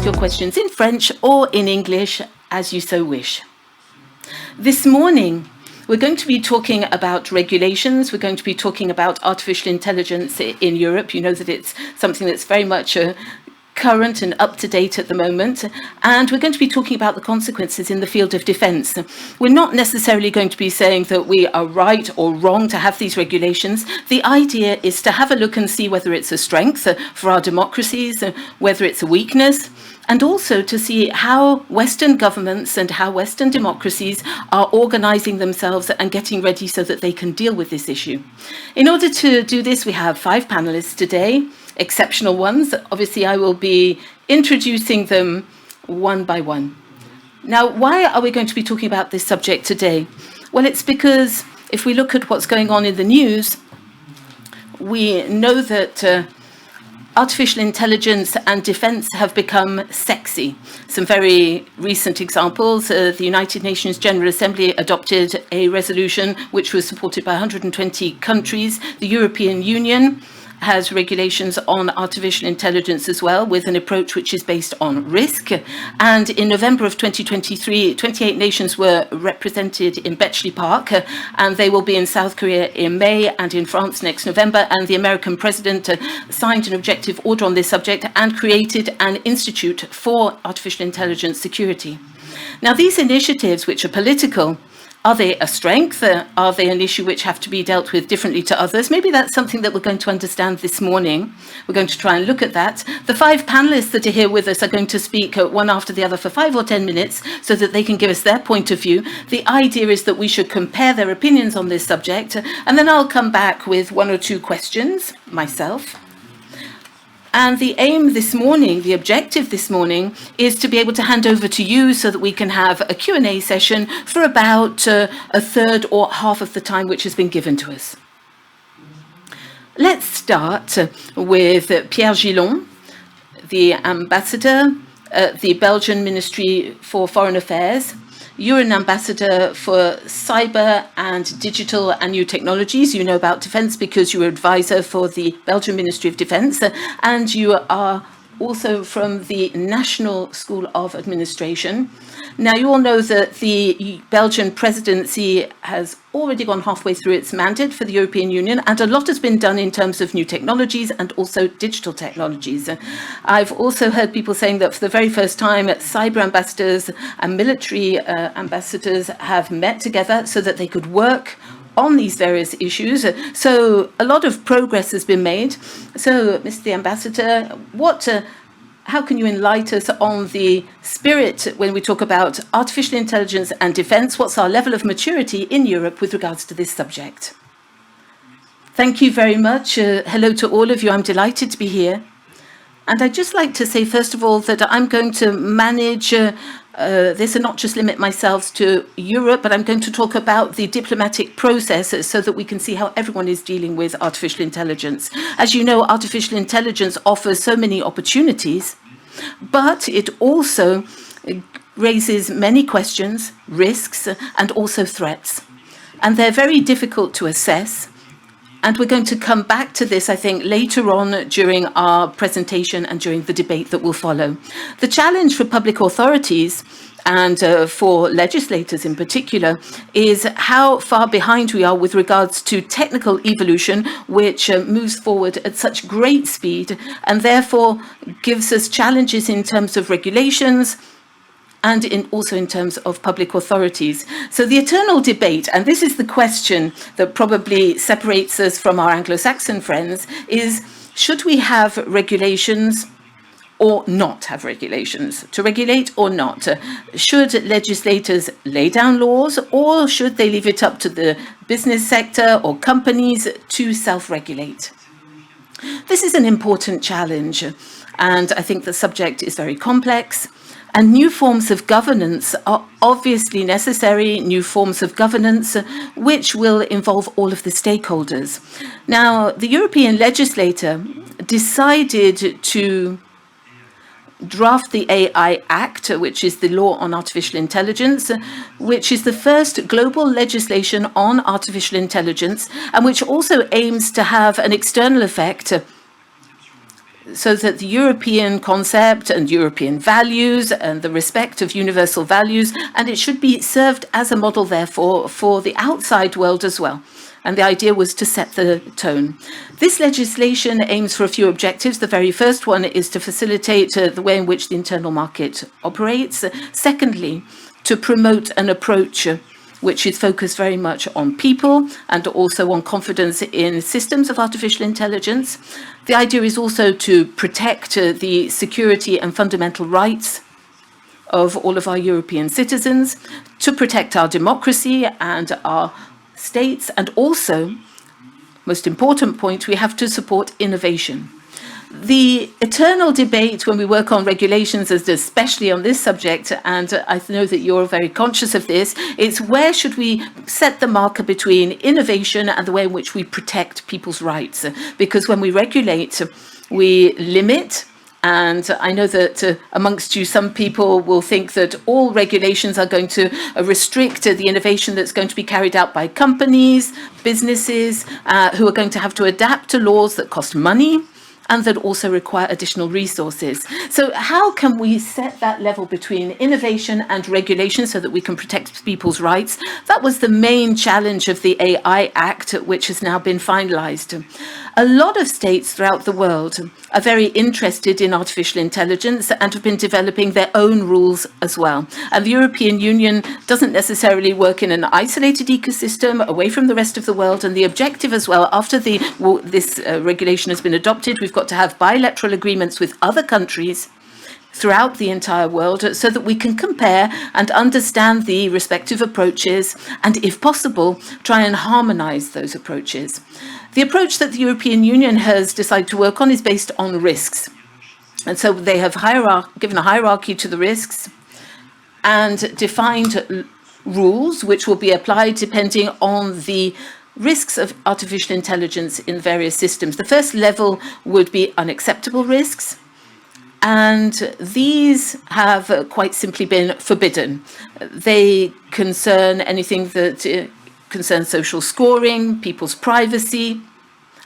ask your questions in French or in English, as you so wish. This morning, we're going to be talking about regulations. We're going to be talking about artificial intelligence in Europe. You know that it's something that's very much current and up-to-date at the moment, and we're going to be talking about the consequences in the field of defence. We're not necessarily going to be saying that we are right or wrong to have these regulations. The idea is to have a look and see whether it's a strength for our democracies, whether it's a weakness, and also to see how Western governments and how Western democracies are organising themselves and getting ready so that they can deal with this issue. In order to do this, we have 5 panellists today, exceptional ones. Obviously, I will be introducing them one by one. Now, why are we going to be talking about this subject today? Well, it's because if we look at what's going on in the news, we know that artificial intelligence and defense have become sexy. Some very recent examples, the United Nations General Assembly adopted a resolution which was supported by 120 countries. The European Union has regulations on artificial intelligence as well, with an approach which is based on risk. And in November of 2023, 28 nations were represented in Bletchley Park, and they will be in South Korea in May and in France next November. And the American president signed an objective order on this subject and created an institute for artificial intelligence security. Now, these initiatives, which are political, are they a strength? Are they an issue which have to be dealt with differently to others? Maybe that's something that we're going to understand this morning. We're going to try and look at that. The 5 panelists that are here with us are going to speak one after the other for 5 or 10 minutes so that they can give us their point of view. The idea is that we should compare their opinions on this subject, and then I'll come back with 1 or 2 questions myself. And the aim this morning, the objective this morning, is to be able to hand over to you so that we can have a Q&A session for about a third or half of the time which has been given to us. Let's start with Pierre Gillon, the ambassador at the Belgian Ministry for Foreign Affairs. You're an ambassador for cyber and digital and new technologies. You know about defense because you were advisor for the Belgian Ministry of Defense, and you are also from the National School of Administration. Now, you all know that the Belgian presidency has already gone halfway through its mandate for the European Union, and a lot has been done in terms of new technologies and also digital technologies. I've also heard people saying that for the very first time, cyber ambassadors and military ambassadors have met together so that they could work on these various issues. So a lot of progress has been made. So, Mr. Ambassador, how can you enlighten us on the spirit when we talk about artificial intelligence and defense? What's our level of maturity in Europe with regards to this subject? Thank you very much. Hello to all of you. I'm delighted to be here. And I'd just like to say, first of all, that I'm going to manage this and not just limit myself to Europe, but I'm going to talk about the diplomatic process so that we can see how everyone is dealing with artificial intelligence. As you know, artificial intelligence offers so many opportunities, but it also raises many questions, risks, and also threats. And they're very difficult to assess. And we're going to come back to this, I think, later on during our presentation and during the debate that will follow. The challenge for public authorities and for legislators in particular is how far behind we are with regards to technical evolution, which moves forward at such great speed and therefore gives us challenges in terms of regulations, and also in terms of public authorities. So the eternal debate, and this is the question that probably separates us from our Anglo-Saxon friends, is should we have regulations or not have regulations? To regulate or not? Should legislators lay down laws, or should they leave it up to the business sector or companies to self-regulate? This is an important challenge, and I think the subject is very complex. And new forms of governance are obviously necessary, new forms of governance, which will involve all of the stakeholders. Now, the European legislator decided to draft the AI Act, which is the law on artificial intelligence, which is the first global legislation on artificial intelligence, and which also aims to have an external effect so that the European concept and European values and the respect of universal values, and it should be served as a model, therefore, for the outside world as well. And the idea was to set the tone. This legislation aims for a few objectives. The very first one is to facilitate the way in which the internal market operates. Secondly, to promote an approach which is focused very much on people and also on confidence in systems of artificial intelligence. The idea is also to protect the security and fundamental rights of all of our European citizens, to protect our democracy and our states, and also, most important point, we have to support innovation. The eternal debate when we work on regulations, especially on this subject, and I know that you're very conscious of this, it's where should we set the marker between innovation and the way in which we protect people's rights? Because when we regulate, we limit. And I know that amongst you, some people will think that all regulations are going to restrict the innovation that's going to be carried out by companies, businesses, who are going to have to adapt to laws that cost money and that also require additional resources. So how can we set that level between innovation and regulation so that we can protect people's rights? That was the main challenge of the AI Act, which has now been finalized. A lot of states throughout the world are very interested in artificial intelligence and have been developing their own rules as well. And the European Union doesn't necessarily work in an isolated ecosystem away from the rest of the world. And the objective as well, after this regulation has been adopted, we've got to have bilateral agreements with other countries throughout the entire world so that we can compare and understand the respective approaches and, if possible, try and harmonize those approaches. The approach that the European Union has decided to work on is based on risks. And so they have given a hierarchy to the risks and defined rules which will be applied depending on the risks of artificial intelligence in various systems. The first level would be unacceptable risks, and these have quite simply been forbidden. They concern anything that concerns social scoring, people's privacy,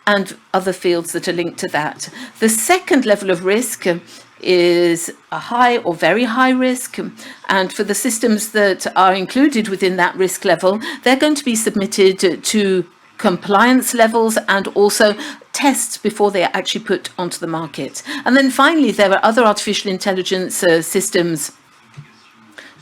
and other fields that are linked to that. The second level of risk is a high or very high risk, and for the systems that are included within that risk level, they're going to be submitted to compliance levels and also tests before they are actually put onto the market. And then finally, there are other artificial intelligence systems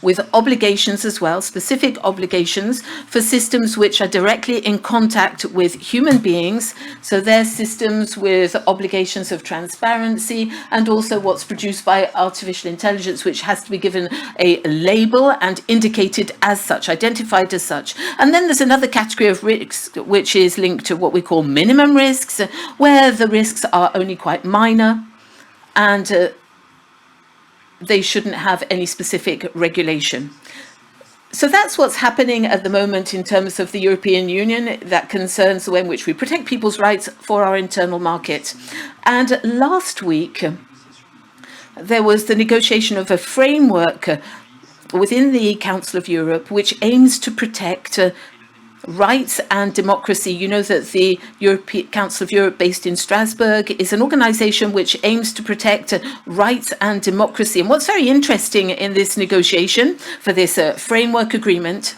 with obligations as well, specific obligations for systems which are directly in contact with human beings. So they're systems with obligations of transparency and also what's produced by artificial intelligence, which has to be given a label and indicated as such, identified as such. And then there's another category of risks, which is linked to what we call minimum risks, where the risks are only quite minor and they shouldn't have any specific regulation. So that's what's happening at the moment in terms of the European Union that concerns the way in which we protect people's rights for our internal market. And last week, there was the negotiation of a framework within the Council of Europe which aims to protect rights and democracy. You know that the European Council of Europe, based in Strasbourg, is an organization which aims to protect rights and democracy. And what's very interesting in this negotiation for this framework agreement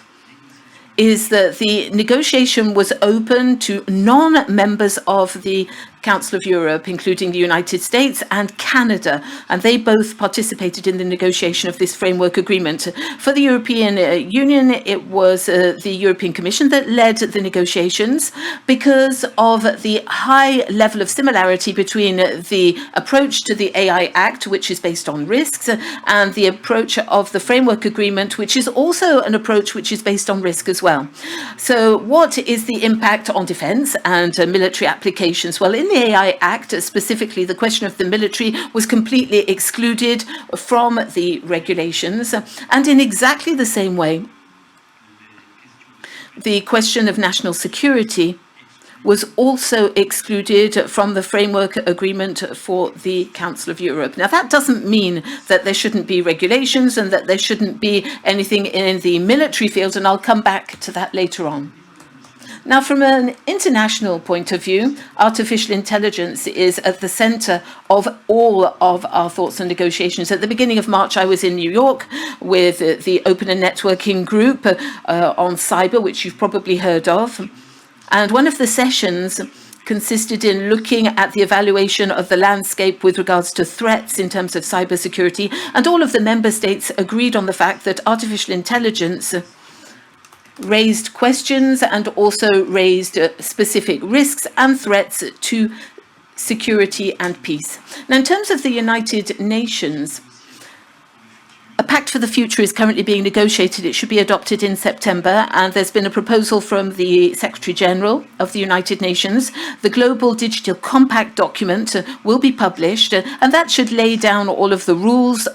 is that the negotiation was open to non-members of the Council of Europe, including the United States and Canada, and they both participated in the negotiation of this framework agreement. For the European Union, it was the European Commission that led the negotiations because of the high level of similarity between the approach to the AI Act, which is based on risks, and the approach of the framework agreement, which is also an approach which is based on risk as well. So what is the impact on defense and military applications? Well, in the AI Act, specifically, the question of the military was completely excluded from the regulations. And in exactly the same way, the question of national security was also excluded from the framework agreement for the Council of Europe. Now, that doesn't mean that there shouldn't be regulations and that there shouldn't be anything in the military field, and I'll come back to that later on. Now, from an international point of view, artificial intelligence is at the center of all of our thoughts and negotiations. At the beginning of March, I was in New York with the Open and Networking Group on cyber, which you've probably heard of. And one of the sessions consisted in looking at the evaluation of the landscape with regards to threats in terms of cybersecurity. And all of the member states agreed on the fact that artificial intelligence raised questions and also raised specific risks and threats to security and peace. Now, in terms of the United Nations, a pact for the future is currently being negotiated. It should be adopted in September, and there's been a proposal from the Secretary General of the United Nations. The Global Digital Compact document will be published, and that should lay down all of the rules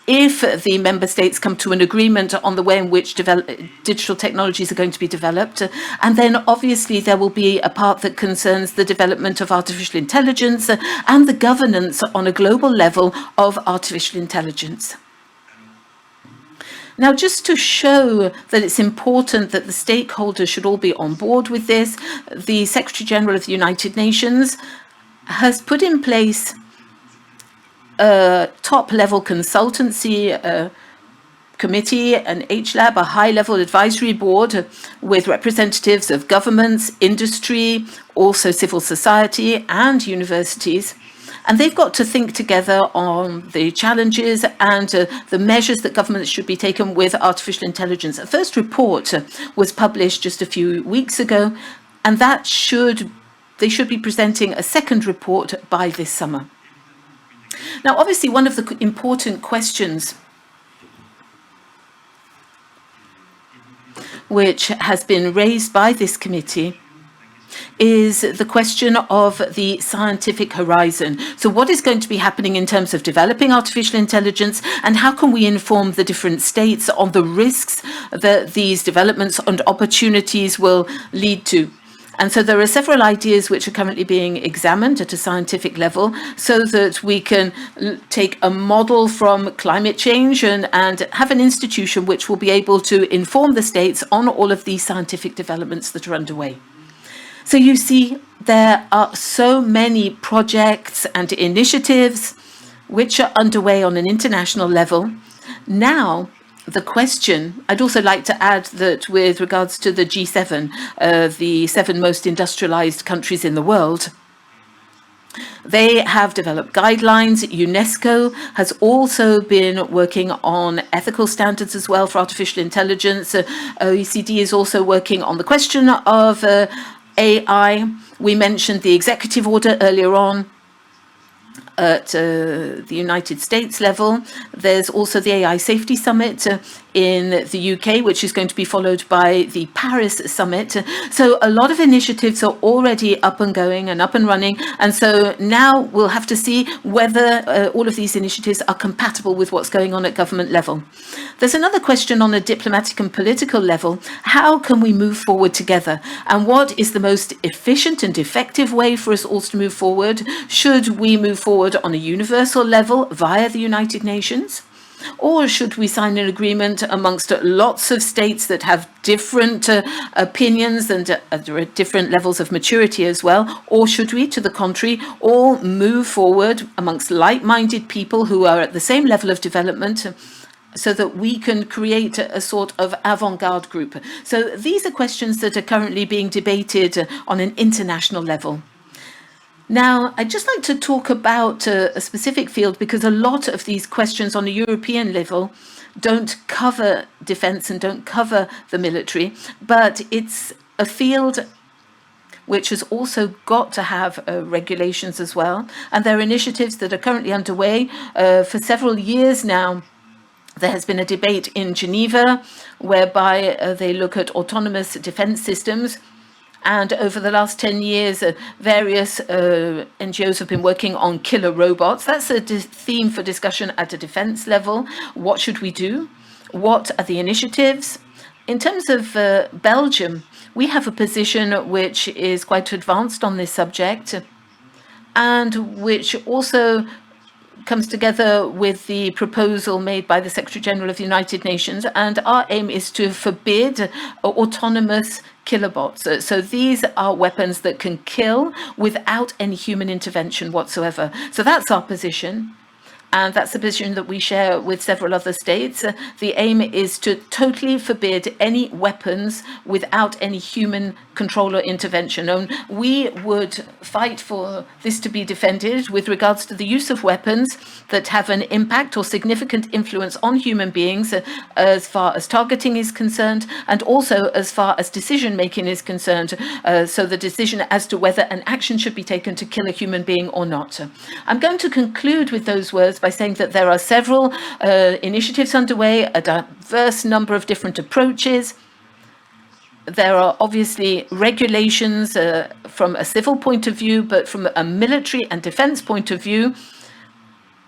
if the member states come to an agreement on the way in which digital technologies are going to be developed. And then obviously there will be a part that concerns the development of artificial intelligence and the governance on a global level of artificial intelligence. Now, just to show that it's important that the stakeholders should all be on board with this, the Secretary General of the United Nations has put in place a top-level consultancy committee, an HLAB, a high-level advisory board with representatives of governments, industry, also civil society and universities. And they've got to think together on the challenges and the measures that governments should be taken with artificial intelligence. A first report was published just a few weeks ago, and they should be presenting a second report by this summer. Now, obviously, one of the important questions which has been raised by this committee is the question of the scientific horizon. So what is going to be happening in terms of developing artificial intelligence, and how can we inform the different states on the risks that these developments and opportunities will lead to? And so there are several ideas which are currently being examined at a scientific level so that we can take a model from climate change and have an institution which will be able to inform the states on all of these scientific developments that are underway. So you see, there are so many projects and initiatives which are underway on an international level. Now, the question, I'd also like to add that with regards to the G7, the 7 most industrialized countries in the world, they have developed guidelines. UNESCO has also been working on ethical standards as well for artificial intelligence. OECD is also working on the question of AI. We mentioned the executive order earlier on at the United States level. There's also the AI Safety Summit in the UK, which is going to be followed by the Paris Summit. So a lot of initiatives are already up and going and up and running. And so now we'll have to see whether all of these initiatives are compatible with what's going on at government level. There's another question on a diplomatic and political level. How can we move forward together? And what is the most efficient and effective way for us all to move forward? Should we move forward on a universal level via the United Nations? Or should we sign an agreement amongst lots of states that have different opinions and different levels of maturity as well? Or should we, to the contrary, all move forward amongst like-minded people who are at the same level of development so that we can create a sort of avant-garde group? So these are questions that are currently being debated on an international level. Now, I'd just like to talk about a specific field, because a lot of these questions on a European level don't cover defense and don't cover the military, but it's a field which has also got to have regulations as well. And there are initiatives that are currently underway for several years now. There has been a debate in Geneva whereby they look at autonomous defense systems. And over the last 10 years, various NGOs have been working on killer robots. That's a theme for discussion at a defense level. What should we do? What are the initiatives? In terms of Belgium, we have a position which is quite advanced on this subject, and which also comes together with the proposal made by the Secretary General of the United Nations. And our aim is to forbid autonomous kilobots. So these are weapons that can kill without any human intervention whatsoever. So that's our position. And that's a position that we share with several other states. The aim is to totally forbid any weapons without any human control or intervention. And we would fight for this to be defended with regards to the use of weapons that have an impact or significant influence on human beings as far as targeting is concerned, and also as far as decision making is concerned. So the decision as to whether an action should be taken to kill a human being or not. I'm going to conclude with those words by saying that there are several initiatives underway, a diverse number of different approaches. There are obviously regulations from a civil point of view, but from a military and defense point of view,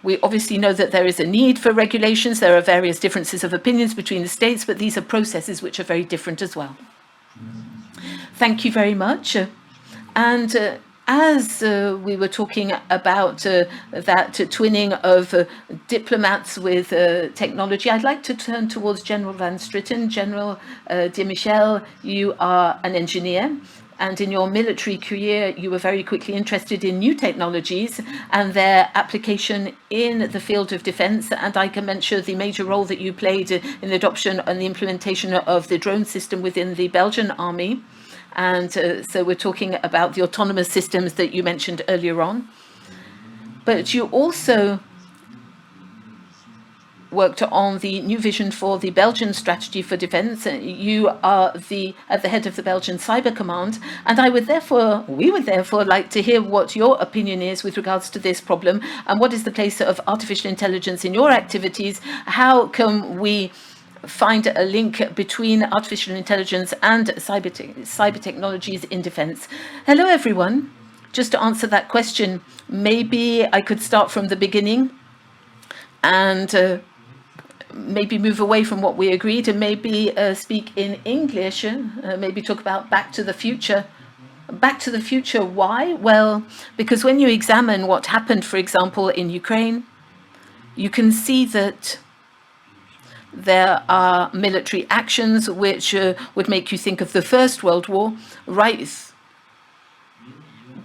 we obviously know that there is a need for regulations. There are various differences of opinions between the states, but these are processes which are very different as well. Thank you very much. And as we were talking about that twinning of diplomats with technology, I'd like to turn towards General Van Stritten. General de Michel, you are an engineer, and in your military career, you were very quickly interested in new technologies and their application in the field of defense. And I can mention the major role that you played in the adoption and the implementation of the drone system within the Belgian army. And so we're talking about the autonomous systems that you mentioned earlier on. But you also worked on the new vision for the Belgian strategy for defense. You are at the head of the Belgian Cyber Command. And we would therefore like to hear what your opinion is with regards to this problem, and what is the place of artificial intelligence in your activities. How can we find a link between artificial intelligence and cyber technologies in defense? Hello, everyone. Just to answer that question, maybe I could start from the beginning and maybe move away from what we agreed and maybe speak in English, maybe talk about Back to the Future. Back to the Future, why? Well, because when you examine what happened, for example, in Ukraine, you can see that there are military actions which would make you think of the First World War, right?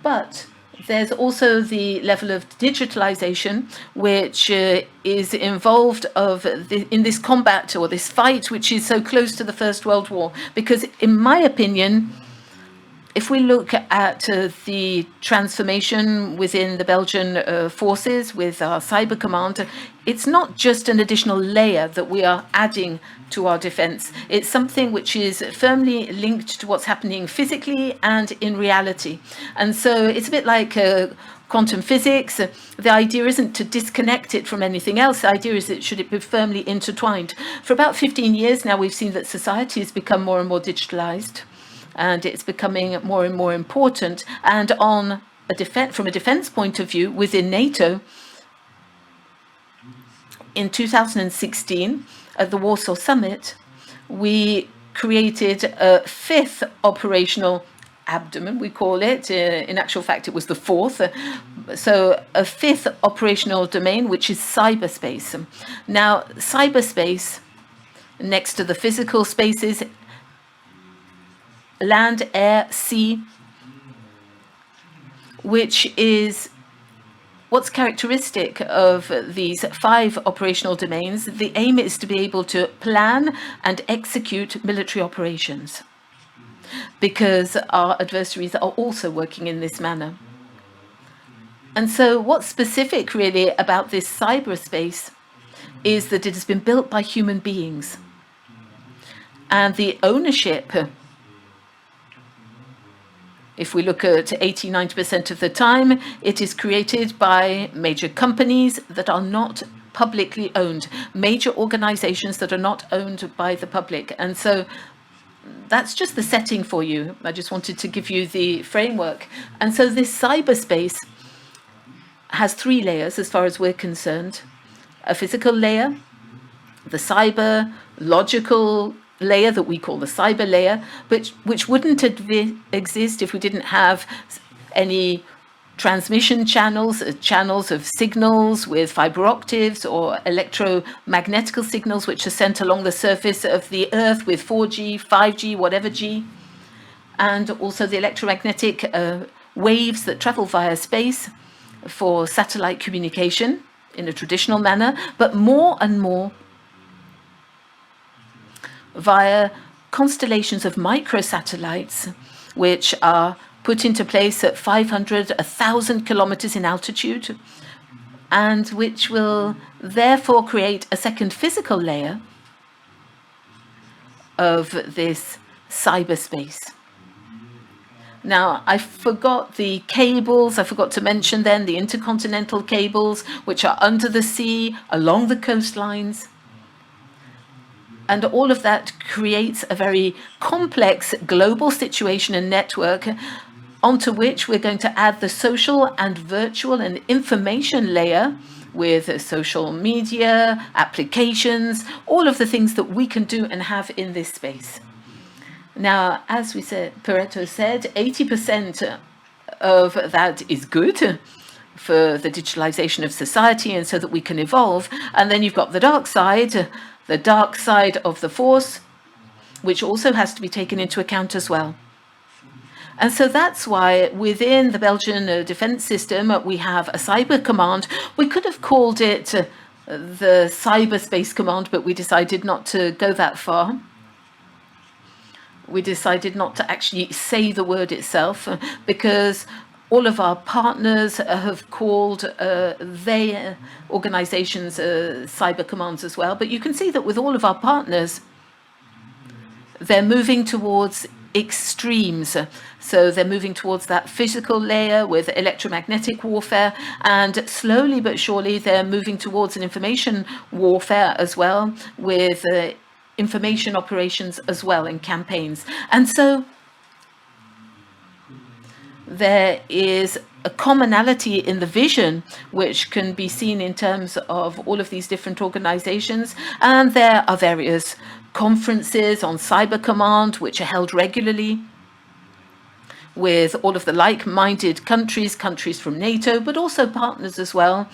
But there's also the level of digitalization which is involved in this combat or this fight, which is so close to the First World War. Because in my opinion, if we look at the transformation within the Belgian forces with our cyber command, it's not just an additional layer that we are adding to our defense. It's something which is firmly linked to what's happening physically and in reality. And so it's a bit like quantum physics. The idea isn't to disconnect it from anything else. The idea is that should it be firmly intertwined. For about 15 years now, we've seen that society has become more and more digitalized, and it's becoming more and more important. And from a defense point of view, within NATO, in 2016, at the Warsaw Summit, we created a fifth operational abdomen, we call it. In actual fact, it was the fourth. So a fifth operational domain, which is cyberspace. Now, cyberspace, next to the physical spaces, land, air, sea, which is what's characteristic of these 5 operational domains. The aim is to be able to plan and execute military operations, because our adversaries are also working in this manner. And so what's specific really about this cyberspace is that it has been built by human beings. And the ownership, if we look at 80–90% of the time, it is created by major companies that are not publicly owned, major organizations that are not owned by the public. And so that's just the setting for you. I just wanted to give you the framework. And so this cyberspace has 3 layers as far as we're concerned. A physical layer, the cyber logical layer that we call the cyber layer, which wouldn't exist if we didn't have any transmission channels of signals with fiber optics or electromagnetical signals which are sent along the surface of the Earth with 4G, 5G, whatever G. and also the electromagnetic waves that travel via space for satellite communication in a traditional manner, but more and more via constellations of microsatellites, which are put into place at 500, 1,000 kilometers in altitude, and which will therefore create a second physical layer of this cyberspace. Now, I forgot the cables. I forgot to mention then the intercontinental cables, which are under the sea, along the coastlines. And all of that creates a very complex global situation and network onto which we're going to add the social and virtual and information layer with social media, applications, all of the things that we can do and have in this space. Now, as we said, Pareto said, 80% of that is good for the digitalization of society and so that we can evolve. And then you've got the dark side of the force, which also has to be taken into account as well. And so that's why within the Belgian defense system, we have a cyber command. We could have called it the cyberspace command, but we decided not to go that far. We decided not to actually say the word itself because all of our partners have called their organizations cyber commands as well. But you can see that with all of our partners, they're moving towards extremes. So they're moving towards that physical layer with electromagnetic warfare, and slowly but surely they're moving towards an information warfare as well, with information operations as well in campaigns. And so there is a commonality in the vision, which can be seen in terms of all of these different organizations. And there are various conferences on Cyber Command, which are held regularly with all of the like-minded countries from NATO, but also partners as well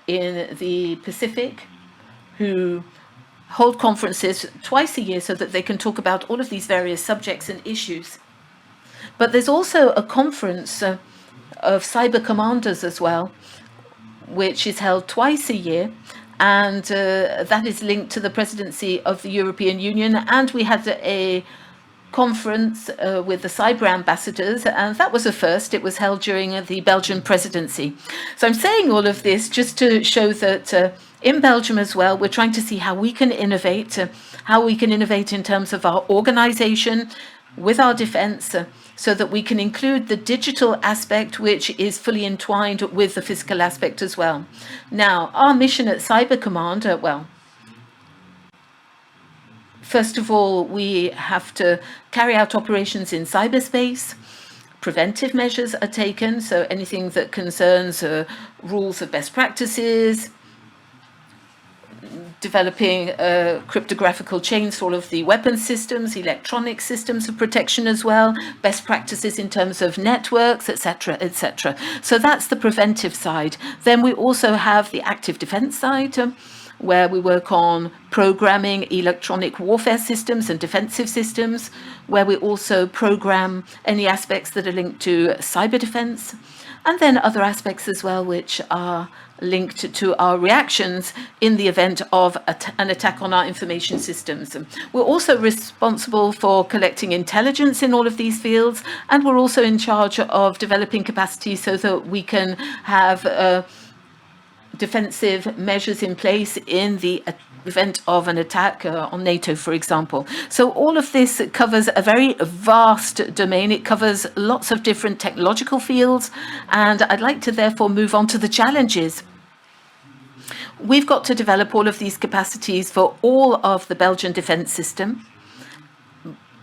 in the Pacific, who hold conferences twice a year so that they can talk about all of these various subjects and issues. But there's also a conference of cyber commanders as well, which is held twice a year, and that is linked to the presidency of the European Union. And we had a conference with the cyber ambassadors, and that was a first. It was held during the Belgian presidency. So I'm saying all of this just to show that in Belgium as well, we're trying to see how we can innovate in terms of our organization with our defense, so that we can include the digital aspect, which is fully entwined with the physical aspect as well. Now, our mission at Cyber Command, first of all, we have to carry out operations in cyberspace. Preventive measures are taken, so anything that concerns rules of best practices, developing cryptographical chains for all of the weapon systems, electronic systems of protection as well, best practices in terms of networks, etc., etc. So that's the preventive side. Then we also have the active defense side, where we work on programming electronic warfare systems and defensive systems, where we also program any aspects that are linked to cyber defense, and then other aspects as well, which are linked to our reactions in the event of an attack on our information systems. We're also responsible for collecting intelligence in all of these fields, and we're also in charge of developing capacity so that we can have defensive measures in place in the event of an attack on NATO, for example. So all of this covers a very vast domain. It covers lots of different technological fields, and I'd like to therefore move on to the challenges. We've got to develop all of these capacities for all of the Belgian defense system,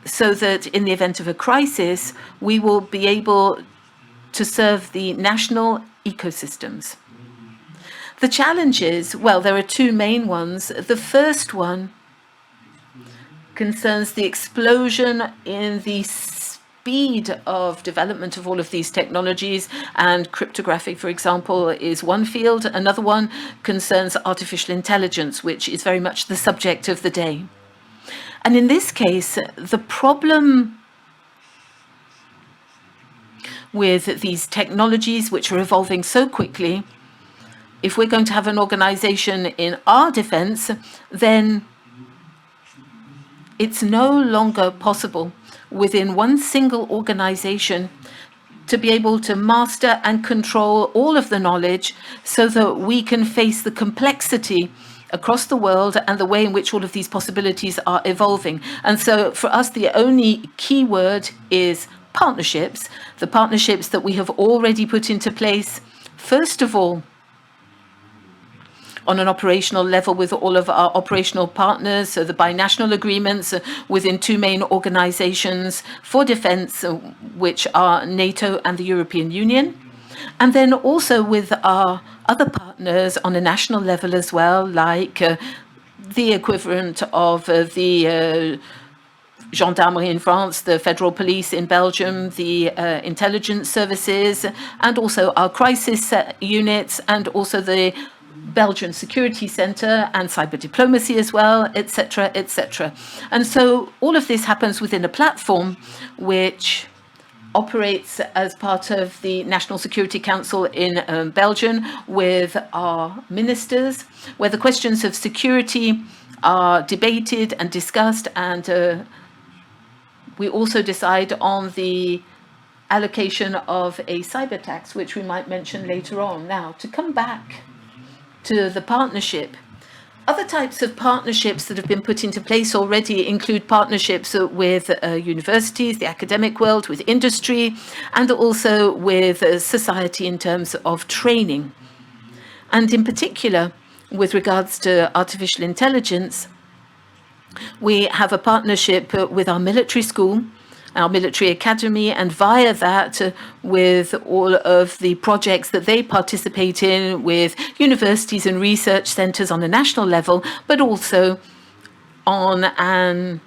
so that in the event of a crisis, we will be able to serve the national ecosystems. The challenges, well, there are two main ones. The first one concerns the explosion in the speed of development of all of these technologies, and cryptography, for example, is one field. Another one concerns artificial intelligence, which is very much the subject of the day. And in this case, the problem with these technologies which are evolving so quickly, if we're going to have an organization in our defense, then it's no longer possible within one single organization to be able to master and control all of the knowledge so that we can face the complexity across the world and the way in which all of these possibilities are evolving. And so for us, the only key word is partnerships, the partnerships that we have already put into place, first of all, on an operational level with all of our operational partners, so the binational agreements within two main organizations for defense, which are NATO and the European Union. And then also with our other partners on a national level as well, like the equivalent of the gendarmerie in France, the federal police in Belgium, the intelligence services, and also our crisis units, and also the Belgian Security Center and cyber diplomacy as well, etc., etc. And so all of this happens within a platform which operates as part of the National Security Council in Belgium with our ministers, where the questions of security are debated and discussed, and we also decide on the allocation of a cyber tax, which we might mention later on. Now, to come back to the partnership, other types of partnerships that have been put into place already include partnerships with universities, the academic world, with industry, and also with society in terms of training. And in particular, with regards to artificial intelligence, we have a partnership with our military school, our military academy, and via that with all of the projects that they participate in with universities and research centers on a national level, but also on an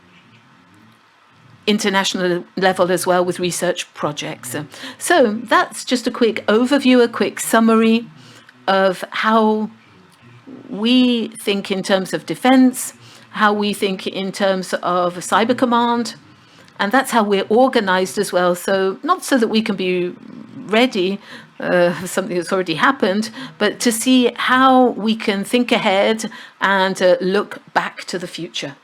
international level as well with research projects. So that's just a quick overview, a quick summary of how we think in terms of defense, how we think in terms of cyber command, and that's how we're organized as well. So not so that we can be ready for something that's already happened, but to see how we can think ahead and look back to the future.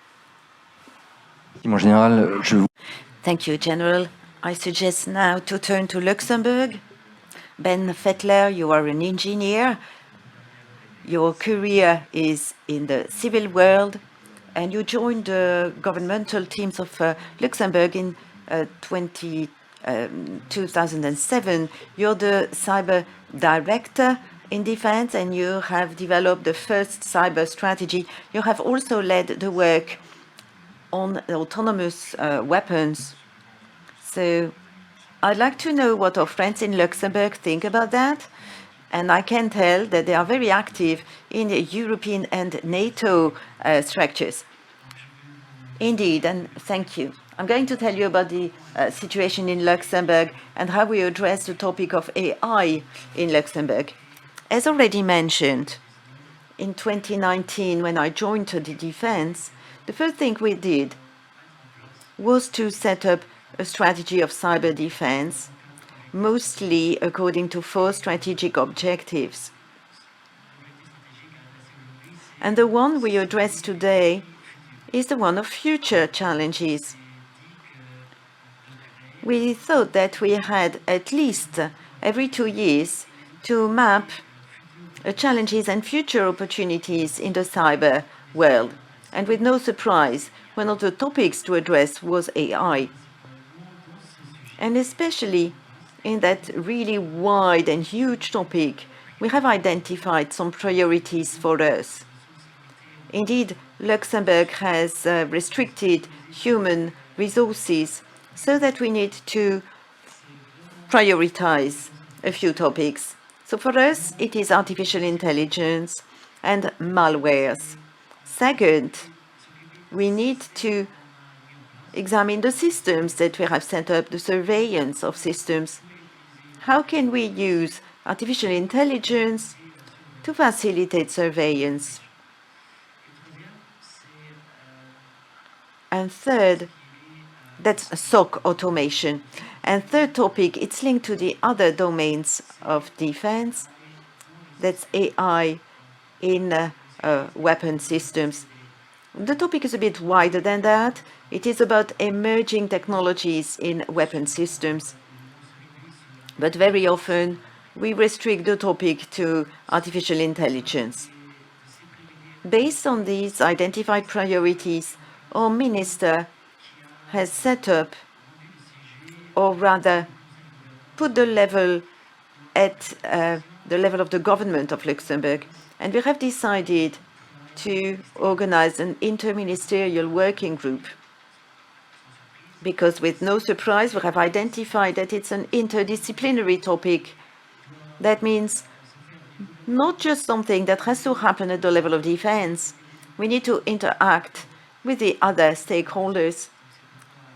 Thank you, General. I suggest now to turn to Luxembourg. Ben Fettler, you are an engineer. Your career is in the civil world, and you joined the governmental teams of Luxembourg in 2007. You're the cyber director in defense, and you have developed the first cyber strategy. You have also led the work on autonomous weapons. So I'd like to know what our friends in Luxembourg think about that. And I can tell that they are very active in the European and NATO structures. Indeed, and thank you. I'm going to tell you about the situation in Luxembourg and how we address the topic of AI in Luxembourg. As already mentioned, in 2019, when I joined the defense, the first thing we did was to set up a strategy of cyber defense, mostly according to 4 strategic objectives. And the one we address today is the one of future challenges. We thought that we had at least every 2 years to map challenges and future opportunities in the cyber world. And with no surprise, one of the topics to address was AI. And especially in that really wide and huge topic, we have identified some priorities for us. Indeed, Luxembourg has restricted human resources, so that we need to prioritize a few topics. So for us, it is artificial intelligence and malwares. Second, we need to examine the systems that we have set up, the surveillance of systems. How can we use artificial intelligence to facilitate surveillance? And third, that's SOC automation. And third topic, it's linked to the other domains of defense. That's AI in weapon systems. The topic is a bit wider than that. It is about emerging technologies in weapon systems. But very often, we restrict the topic to artificial intelligence. Based on these identified priorities, our minister has set up, or rather put the level at the level of the government of Luxembourg. And we have decided to organize an interministerial working group because, with no surprise, we have identified that it's an interdisciplinary topic. That means not just something that has to happen at the level of defense. We need to interact with the other stakeholders.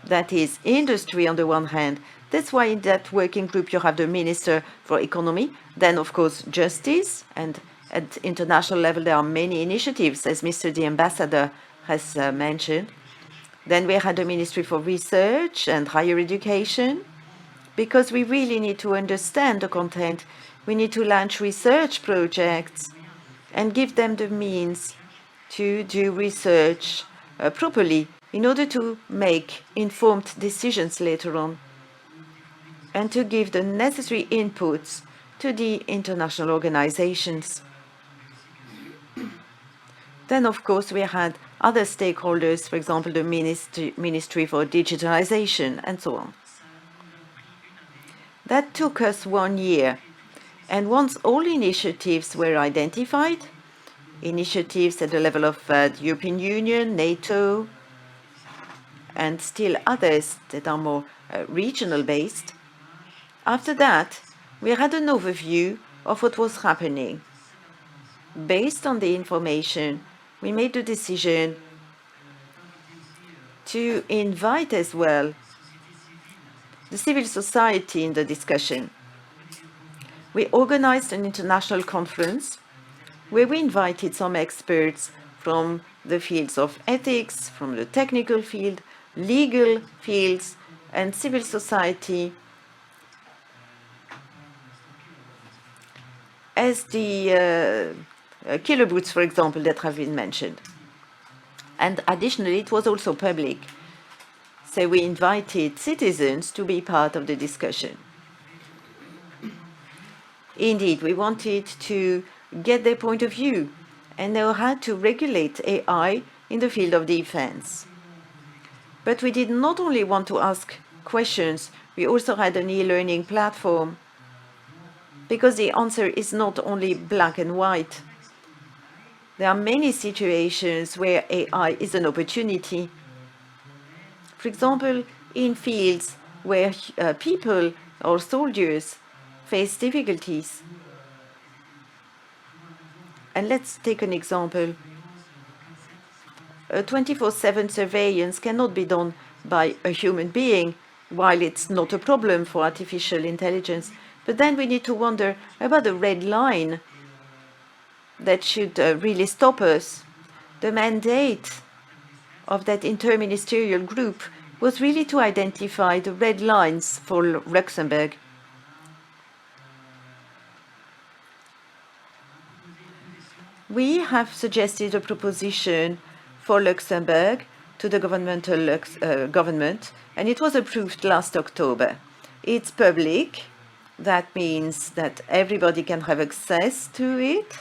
That is industry on the one hand. That's why in that working group you have the Minister for Economy, then of course Justice, and at international level there are many initiatives, as Mr. the Ambassador has mentioned. Then we had the Ministry for Research and Higher Education, because we really need to understand the content. We need to launch research projects and give them the means to do research properly in order to make informed decisions later on and to give the necessary inputs to the international organizations. Then, of course, we had other stakeholders, for example, the Ministry for Digitalization and so on. That took us 1 year. And once all initiatives were identified, initiatives at the level of the European Union, NATO, and still others that are more regional based, after that, we had an overview of what was happening. Based on the information, we made the decision to invite as well the civil society in the discussion. We organized an international conference where we invited some experts from the fields of ethics, from the technical field, legal fields, and civil society, as the killer boots, for example, that have been mentioned. And additionally, it was also public. So we invited citizens to be part of the discussion. Indeed, we wanted to get their point of view and know how to regulate AI in the field of defense. But we did not only want to ask questions, we also had an e-learning platform, because the answer is not only black and white. There are many situations where AI is an opportunity. For example, in fields where people or soldiers face difficulties. And let's take an example. A 24/7 surveillance cannot be done by a human being, while it's not a problem for artificial intelligence. But then we need to wonder about the red line that should really stop us. The mandate of that interministerial group was really to identify the red lines for Luxembourg. We have suggested a proposition for Luxembourg to the government, and it was approved last October. It's public. That means that everybody can have access to it.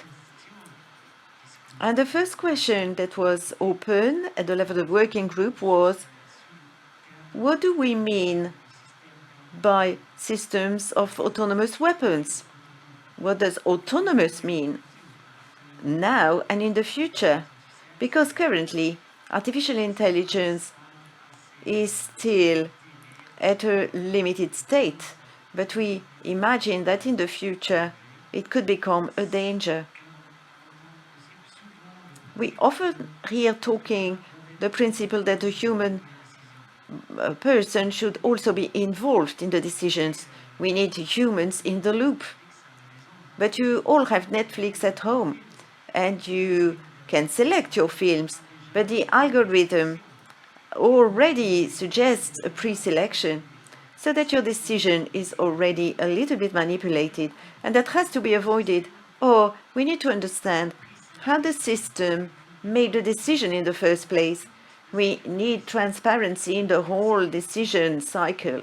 And the first question that was open at the level of the working group was, what do we mean by systems of autonomous weapons? What does autonomous mean now and in the future? Because currently, artificial intelligence is still at a limited state, but we imagine that in the future it could become a danger. We often hear talking the principle that a human person should also be involved in the decisions. We need humans in the loop. But you all have Netflix at home, and you can select your films, but the algorithm already suggests a pre-selection. so that your decision is already a little bit manipulated, and that has to be avoided. Or we need to understand how the system made the decision in the first place. We need transparency in the whole decision cycle.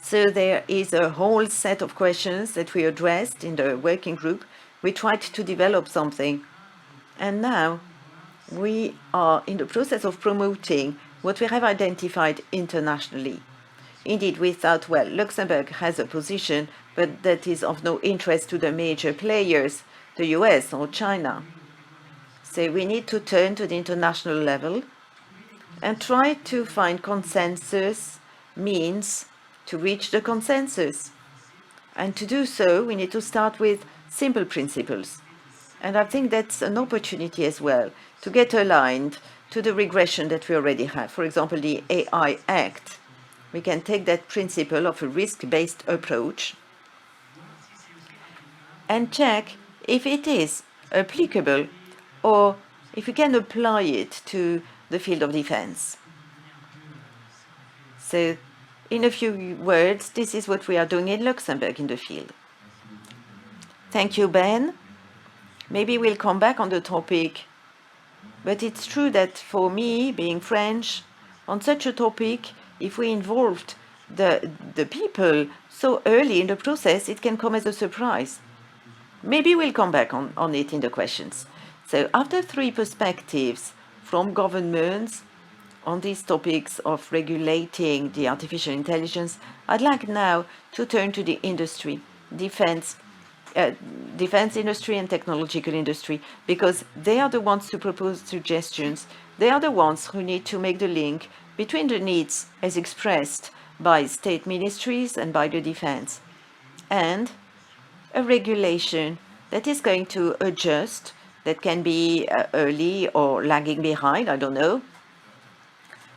So there is a whole set of questions that we addressed in the working group. We tried to develop something. And now we are in the process of promoting what we have identified internationally. Indeed, we thought, well, Luxembourg has a position, but that is of no interest to the major players, the US or China. So we need to turn to the international level and try to find consensus means to reach the consensus. And to do so, we need to start with simple principles. And I think that's an opportunity as well to get aligned to the regression that we already have. For example, the AI Act. We can take that principle of a risk-based approach and check if it is applicable or if we can apply it to the field of defense. So, in a few words, this is what we are doing in Luxembourg in the field. Thank you, Ben. Maybe we'll come back on the topic, but it's true that for me, being French, on such a topic, if we involved the people so early in the process, it can come as a surprise. Maybe we'll come back on it in the questions. So after 3 perspectives from governments on these topics of regulating the artificial intelligence, I'd like now to turn to the industry, defense industry and technological industry, because they are the ones to propose suggestions. They are the ones who need to make the link between the needs as expressed by state ministries and by the defense, and a regulation that is going to adjust, that can be early or lagging behind, I don't know,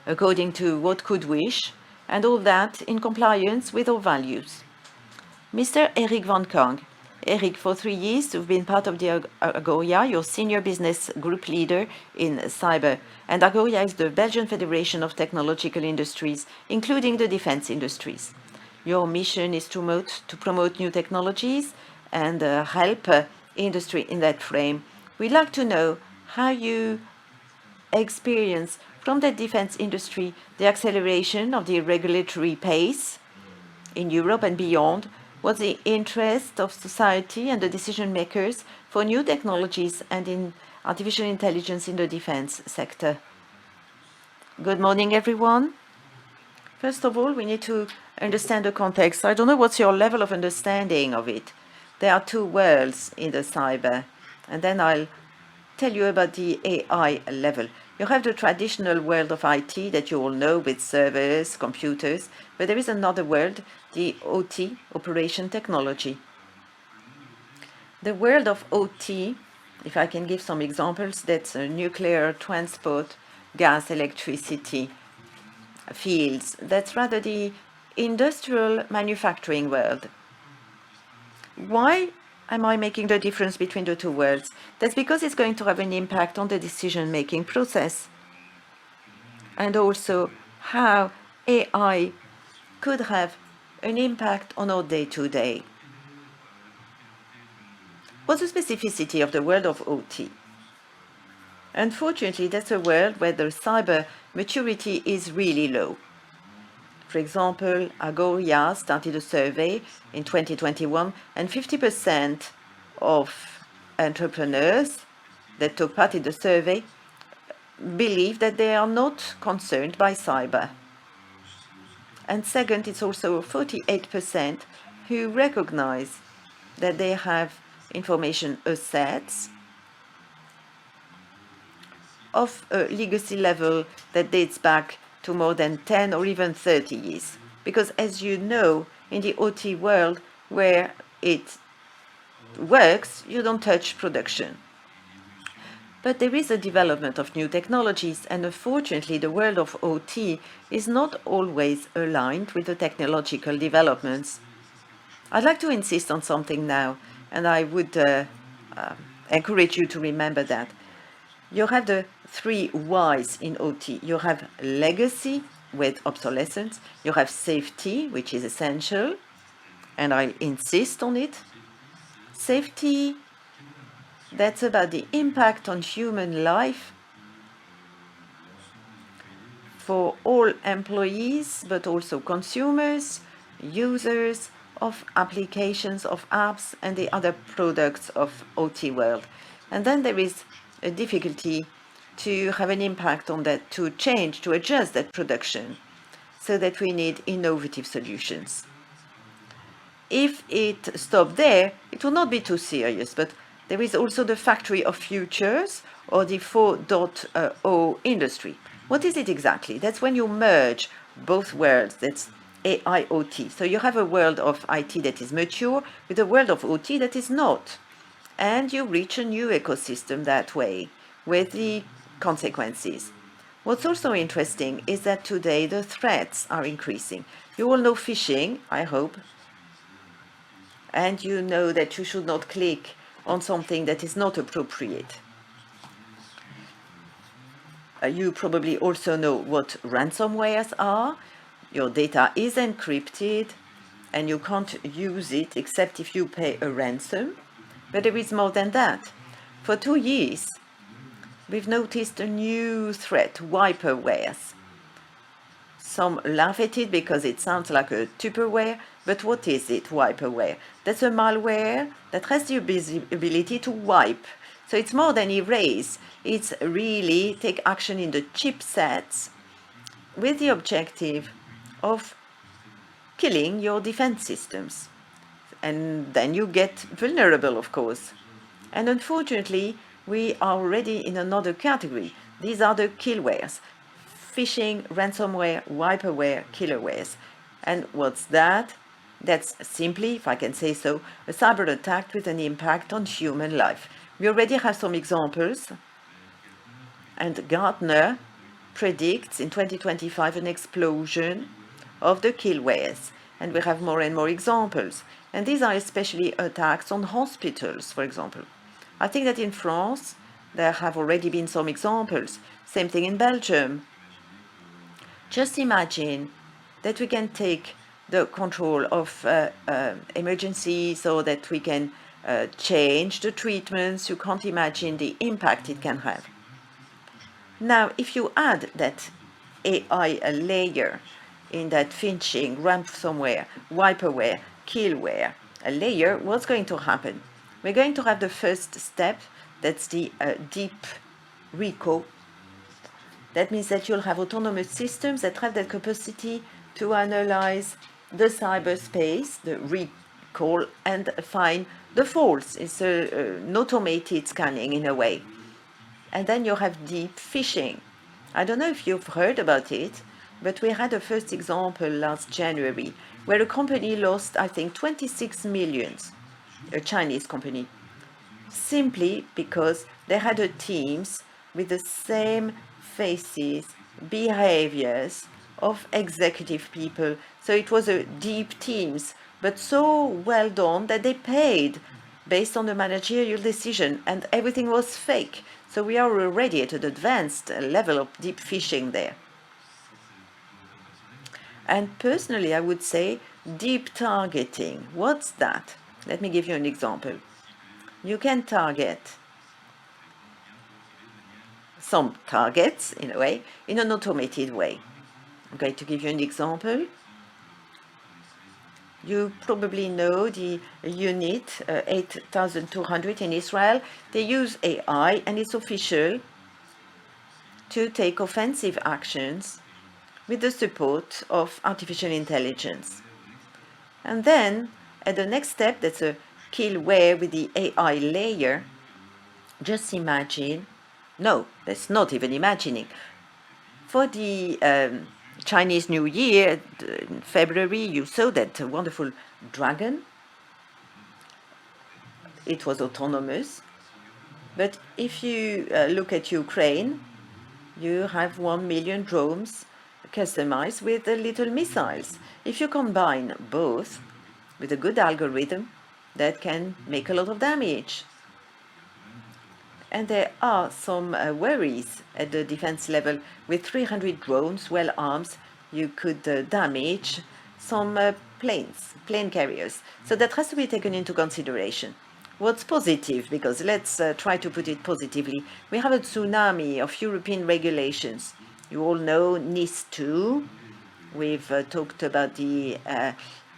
according to what could wish, and all that in compliance with our values. Mr. Eric Van Kang. Eric, for 3 years, you've been part of the Agoria, your senior business group leader in cyber. And Agoria is the Belgian Federation of Technological Industries, including the defense industries. Your mission is to promote new technologies and help industry in that frame. We'd like to know how you experience from the defense industry the acceleration of the regulatory pace in Europe and beyond. What's the interest of society and the decision makers for new technologies and in artificial intelligence in the defense sector? Good morning, everyone. First of all, we need to understand the context. I don't know what's your level of understanding of it. There are 2 worlds in the cyber, and then I'll tell you about the AI level. You have the traditional world of IT that you all know with servers, computers, but there is another world, the OT, operation technology. The world of OT, if I can give some examples, that's nuclear, transport, gas, electricity fields. That's rather the industrial manufacturing world. Why am I making the difference between the 2 worlds? That's because it's going to have an impact on the decision-making process, and also how AI could have an impact on our day-to-day. What's the specificity of the world of OT? Unfortunately, that's a world where the cyber maturity is really low. For example, Agoria started a survey in 2021, and 50% of entrepreneurs that took part in the survey believe that they are not concerned by cyber. And second, it's also 48% who recognize that they have information assets of a legacy level that dates back to more than 10 or even 30 years. Because as you know, in the OT world where it works, you don't touch production. But there is a development of new technologies, and unfortunately the world of OT is not always aligned with the technological developments. I'd like to insist on something now, and I would encourage you to remember that. You have the 3 Ys in OT. You have legacy, with obsolescence. You have safety, which is essential, and I insist on it. Safety, that's about the impact on human life for all employees, but also consumers, users of applications, of apps, and the other products of OT world. And then there is a difficulty to have an impact on that, to change, to adjust that production, so that we need innovative solutions. If it stopped there, it would not be too serious, but there is also the factory of futures, or the 4.0 industry. What is it exactly? That's when you merge both worlds. That's AI, OT. So you have a world of IT that is mature with a world of OT that is not. And you reach a new ecosystem that way, with the consequences. What's also interesting is that today the threats are increasing. You all know phishing, I hope, and you know that you should not click on something that is not appropriate. You probably also know what ransomwares are. Your data is encrypted and you can't use it except if you pay a ransom. But there is more than that. For 2 years, we've noticed a new threat, wiperwares. Some laugh at it because it sounds like a Tupperware, but what is it, wiperware? That's a malware that has the ability to wipe. So it's more than erase. It's really take action in the chipsets with the objective of killing your defense systems. And then you get vulnerable, of course. And unfortunately, we are already in another category. These are the killwares. Phishing, ransomware, wiperware, killerwares. And what's that? That's simply, if I can say so, a cyber attack with an impact on human life. We already have some examples, and Gartner predicts in 2025 an explosion of the killwares, and we have more and more examples. And these are especially attacks on hospitals, for example. I think that in France, there have already been some examples. Same thing in Belgium. Just imagine that we can take the control of emergencies so that we can change the treatments. You can't imagine the impact it can have. Now, if you add that AI layer in that phishing, ransomware, wiperware, killware layer, what's going to happen? We're going to have the first step, that's the deep recall. That means that you'll have autonomous systems that have the capacity to analyze the cyberspace, the recall, and find the faults. It's an automated scanning in a way. And then you have deep phishing. I don't know if you've heard about it, but we had a first example last January where a company lost, I think, 26 million, a Chinese company, simply because they had teams with the same faces, behaviors of executive people. So it was a deep teams, but so well done that they paid based on the managerial decision, and everything was fake. So we are already at an advanced level of deep phishing there. And personally, I would say deep targeting. What's that? Let me give you an example. You can target some targets, in a way, in an automated way. I'm going to give you an example. You probably know the unit 8200 in Israel. They use AI, and it's official to take offensive actions with the support of artificial intelligence. And then, at the next step, that's a killware with the AI layer. Just imagine, no, that's not even imagining. For the Chinese New Year, in February, you saw that wonderful dragon. It was autonomous. But if you look at Ukraine, you have 1 million drones customized with little missiles. If you combine both with a good algorithm, that can make a lot of damage. And there are some worries at the defense level with 300 drones, well armed, you could damage some plane carriers. So that has to be taken into consideration. What's positive, because let's try to put it positively, we have a tsunami of European regulations. You all know NIS 2. We've talked about the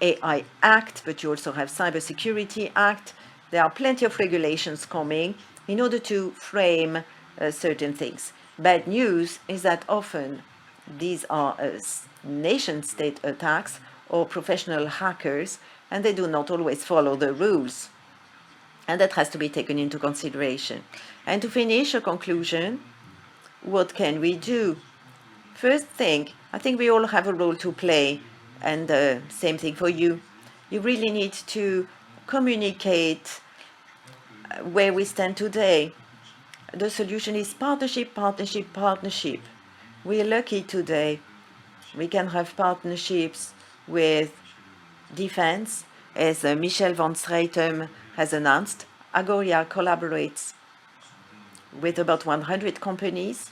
AI Act, but you also have Cybersecurity Act. There are plenty of regulations coming in order to frame certain things. Bad news is that often these are nation-state attacks or professional hackers, and they do not always follow the rules. And that has to be taken into consideration. And to finish, a conclusion, what can we do? First thing, I think we all have a role to play, and same thing for you. You really need to communicate where we stand today. The solution is partnership, partnership, partnership. We're lucky today. We can have partnerships with defense, as Michel van Stratum has announced. Agoria collaborates with about 100 companies,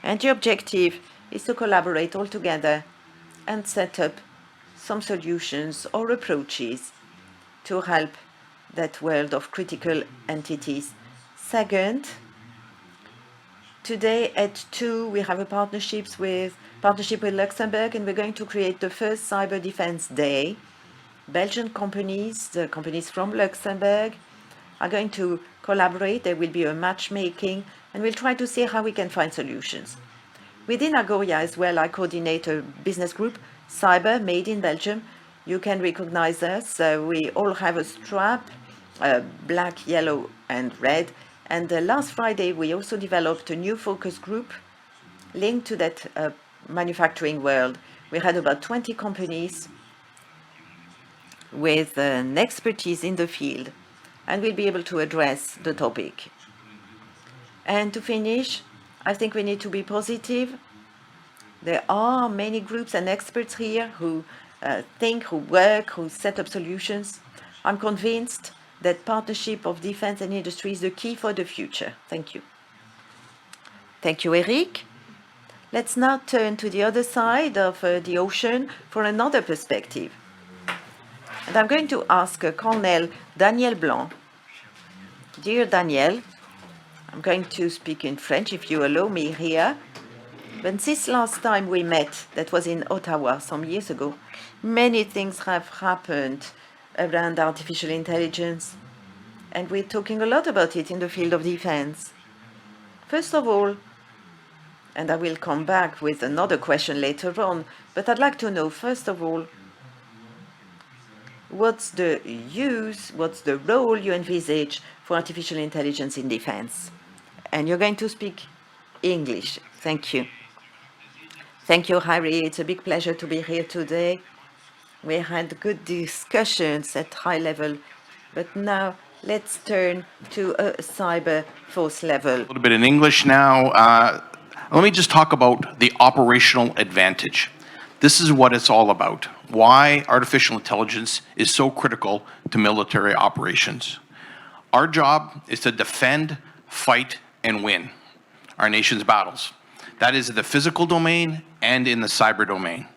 and the objective is to collaborate all together and set up some solutions or approaches to help that world of critical entities. Second, today at 2 we have a partnership with Luxembourg, and we're going to create the first Cyber Defense Day. Belgian companies, the companies from Luxembourg, are going to collaborate. There will be a matchmaking, and we'll try to see how we can find solutions. Within Agoria as well, I coordinate a business group, Cyber, made in Belgium. You can recognize us. We all have a strap, black, yellow, and red. And last Friday, we also developed a new focus group linked to that manufacturing world. We had about 20 companies with an expertise in the field, and we'll be able to address the topic. And to finish, I think we need to be positive. There are many groups and experts here who think, who work, who set up solutions. I'm convinced that partnership of defense and industry is the key for the future. Thank you. Thank you, Eric. Let's now turn to the other side of the ocean for another perspective. And I'm going to ask Colonel Daniel Blanc. Dear Daniel, I'm going to speak in French if you allow me here. But since last time we met, that was in Ottawa some years ago, many things have happened around artificial intelligence, and we're talking a lot about it in the field of defense. First of all, and I will come back with another question later on, but I'd like to know, first of all, what's the use, what's the role you envisage for artificial intelligence in defense? And you're going to speak English. Thank you. Thank you, Harry. It's a big pleasure to be here today. We had good discussions at high level, but now let's turn to a cyber force level. A little bit in English now. Let me just talk about the operational advantage. This is what it's all about. Why artificial intelligence is so critical to military operations. Our job is to defend, fight, and win our nation's battles. That is in the physical domain and in the cyber domain.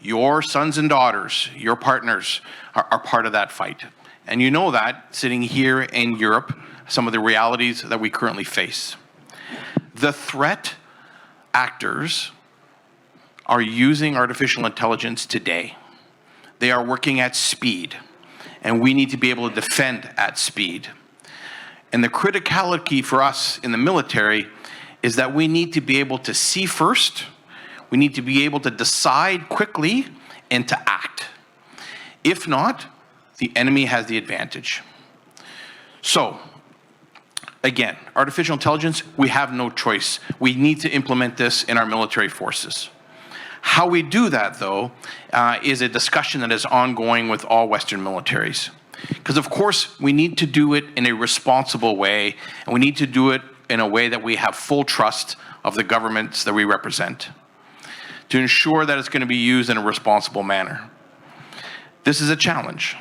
Your sons and daughters, your partners are part of that fight. And you know that sitting here in Europe, some of the realities that we currently face. The threat actors are using artificial intelligence today. They are working at speed, and we need to be able to defend at speed. And the criticality for us in the military is that we need to be able to see first, we need to be able to decide quickly, and to act. If not, the enemy has the advantage. So, again, artificial intelligence, we have no choice. We need to implement this in our military forces. How we do that, though, is a discussion that is ongoing with all Western militaries. Because, of course, we need to do it in a responsible way, and we need to do it in a way that we have full trust of the governments that we represent, to ensure that it's going to be used in a responsible manner. This is a challenge,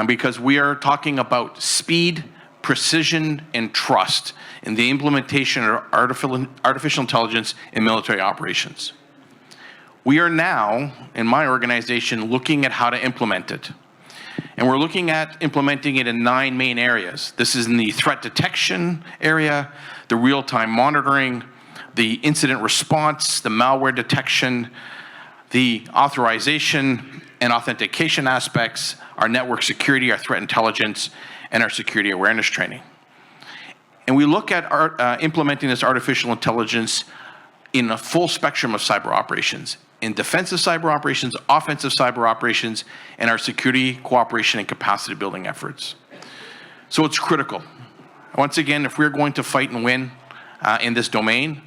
because we are talking about speed, precision, and trust in the implementation of artificial intelligence in military operations. We are now, in my organization, looking at how to implement it. And we're looking at implementing it in 9 main areas. This is in the threat detection area, the real-time monitoring, the incident response, the malware detection, the authorization and authentication aspects, our network security, our threat intelligence, and our security awareness training. And we look at implementing this artificial intelligence in a full spectrum of cyber operations, in defensive cyber operations, offensive cyber operations, and our security, cooperation, and capacity building efforts. So it's critical. Once again, if we're going to fight and win in this domain,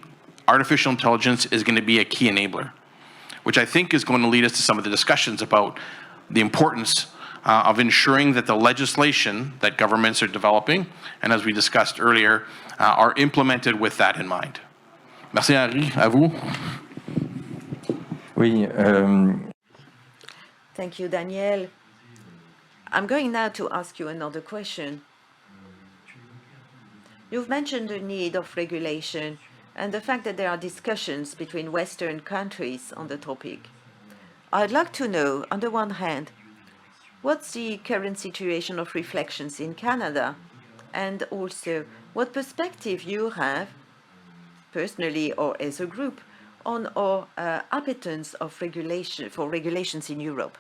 artificial intelligence is going to be a key enabler, which I think is going to lead us to some of the discussions about the importance of ensuring that the legislation that governments are developing, and as we discussed earlier, are implemented with that in mind. Merci Henri, à vous. Oui, Thank you, Daniel. I'm going now to ask you another question. You've mentioned the need of regulation and the fact that there are discussions between Western countries on the topic. I'd like to know, on the one hand, what's the current situation of reflections in Canada, and also what perspective you have, personally or as a group, on our appetence of regulation for regulations in Europe?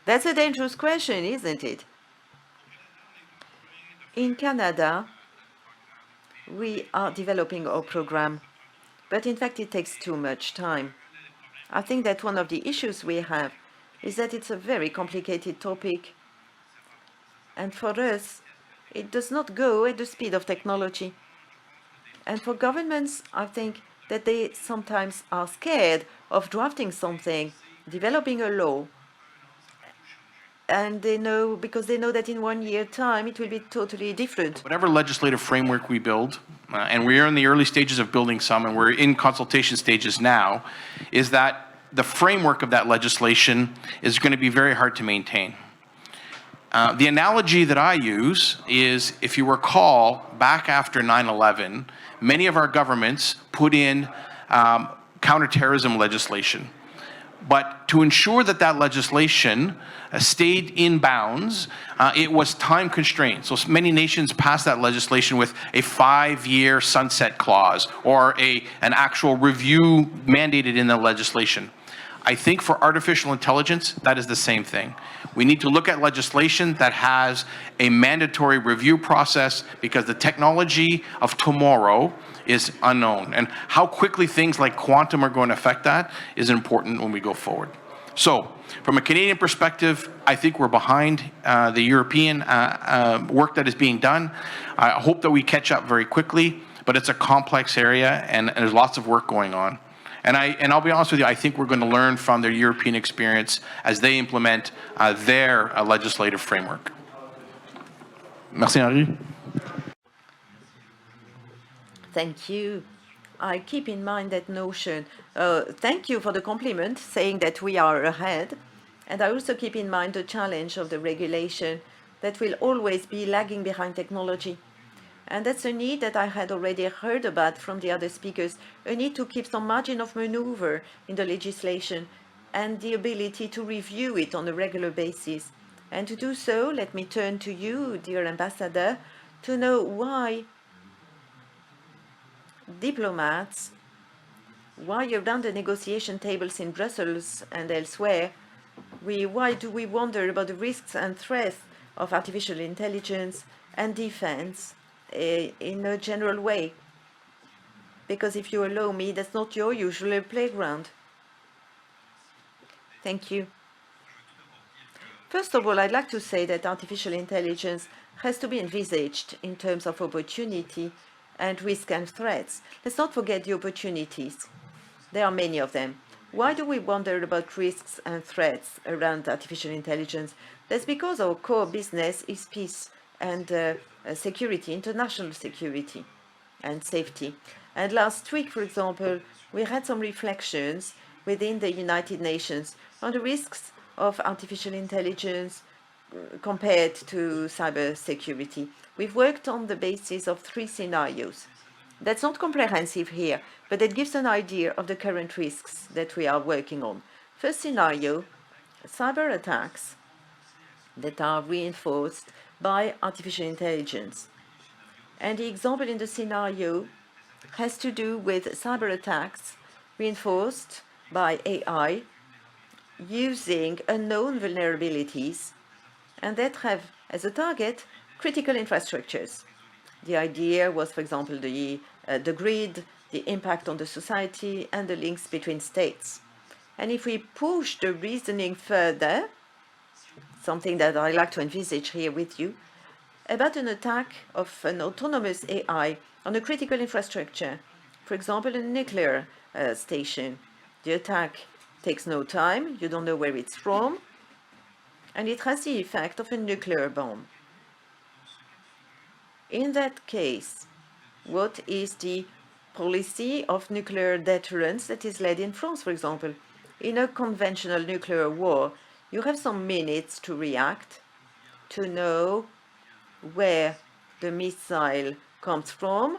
That's a dangerous question, isn't it? In Canada, we are developing our program, but in fact it takes too much time. I think that one of the issues we have is that it's a very complicated topic, and for us, it does not go at the speed of technology. And for governments, I think that they sometimes are scared of drafting something, developing a law, and they know, because they know that in 1 year's time it will be totally different. Whatever legislative framework we build, and we are in the early stages of building some, and we're in consultation stages now, is that the framework of that legislation is going to be very hard to maintain. The analogy that I use is, if you recall, back after 9/11, many of our governments put in counterterrorism legislation. But to ensure that that legislation stayed in bounds, it was time constrained. So many nations passed that legislation with a 5-year sunset clause or an actual review mandated in the legislation. I think for artificial intelligence, that is the same thing. We need to look at legislation that has a mandatory review process, because the technology of tomorrow is unknown. And how quickly things like quantum are going to affect that is important when we go forward. So, from a Canadian perspective, I think we're behind the European work that is being done. I hope that we catch up very quickly, but it's a complex area, and there's lots of work going on. And I'll be honest with you, I think we're going to learn from their European experience as they implement their legislative framework. Merci, Henri. Thank you. I keep in mind that notion. Thank you for the compliment, saying that we are ahead. And I also keep in mind the challenge of the regulation that will always be lagging behind technology. And that's a need that I had already heard about from the other speakers, a need to keep some margin of maneuver in the legislation and the ability to review it on a regular basis. And to do so, let me turn to you, dear Ambassador, to know why diplomats, why around the negotiation tables in Brussels and elsewhere, why do we wonder about the risks and threats of artificial intelligence and defense in a general way? Because if you allow me, that's not your usual playground. Thank you. First of all, I'd like to say that artificial intelligence has to be envisaged in terms of opportunity and risk and threats. Let's not forget the opportunities. There are many of them. Why do we wonder about risks and threats around artificial intelligence? That's because our core business is peace and security, international security and safety. And last week, for example, we had some reflections within the United Nations on the risks of artificial intelligence compared to cyber security. We've worked on the basis of 3 scenarios. That's not comprehensive here, but it gives an idea of the current risks that we are working on. First scenario, cyber attacks that are reinforced by artificial intelligence. And the example in the scenario has to do with cyber attacks reinforced by AI using unknown vulnerabilities and that have as a target critical infrastructures. The idea was, for example, the grid, the impact on the society, and the links between states. And if we push the reasoning further, something that I like to envisage here with you, about an attack of an autonomous AI on a critical infrastructure, for example, a nuclear station. The attack takes no time, you don't know where it's from, and it has the effect of a nuclear bomb. In that case, what is the policy of nuclear deterrence that is led in France, for example? In a conventional nuclear war, you have some minutes to react, to know where the missile comes from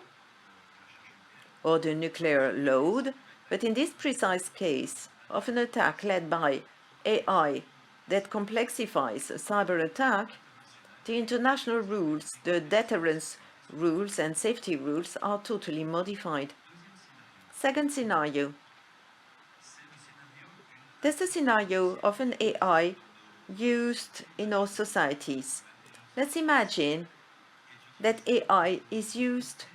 or the nuclear load. But in this precise case of an attack led by AI that complexifies a cyber attack, the international rules, the deterrence rules and safety rules are totally modified. Second scenario. There's the scenario of an AI used in our societies. Let's imagine that AI is used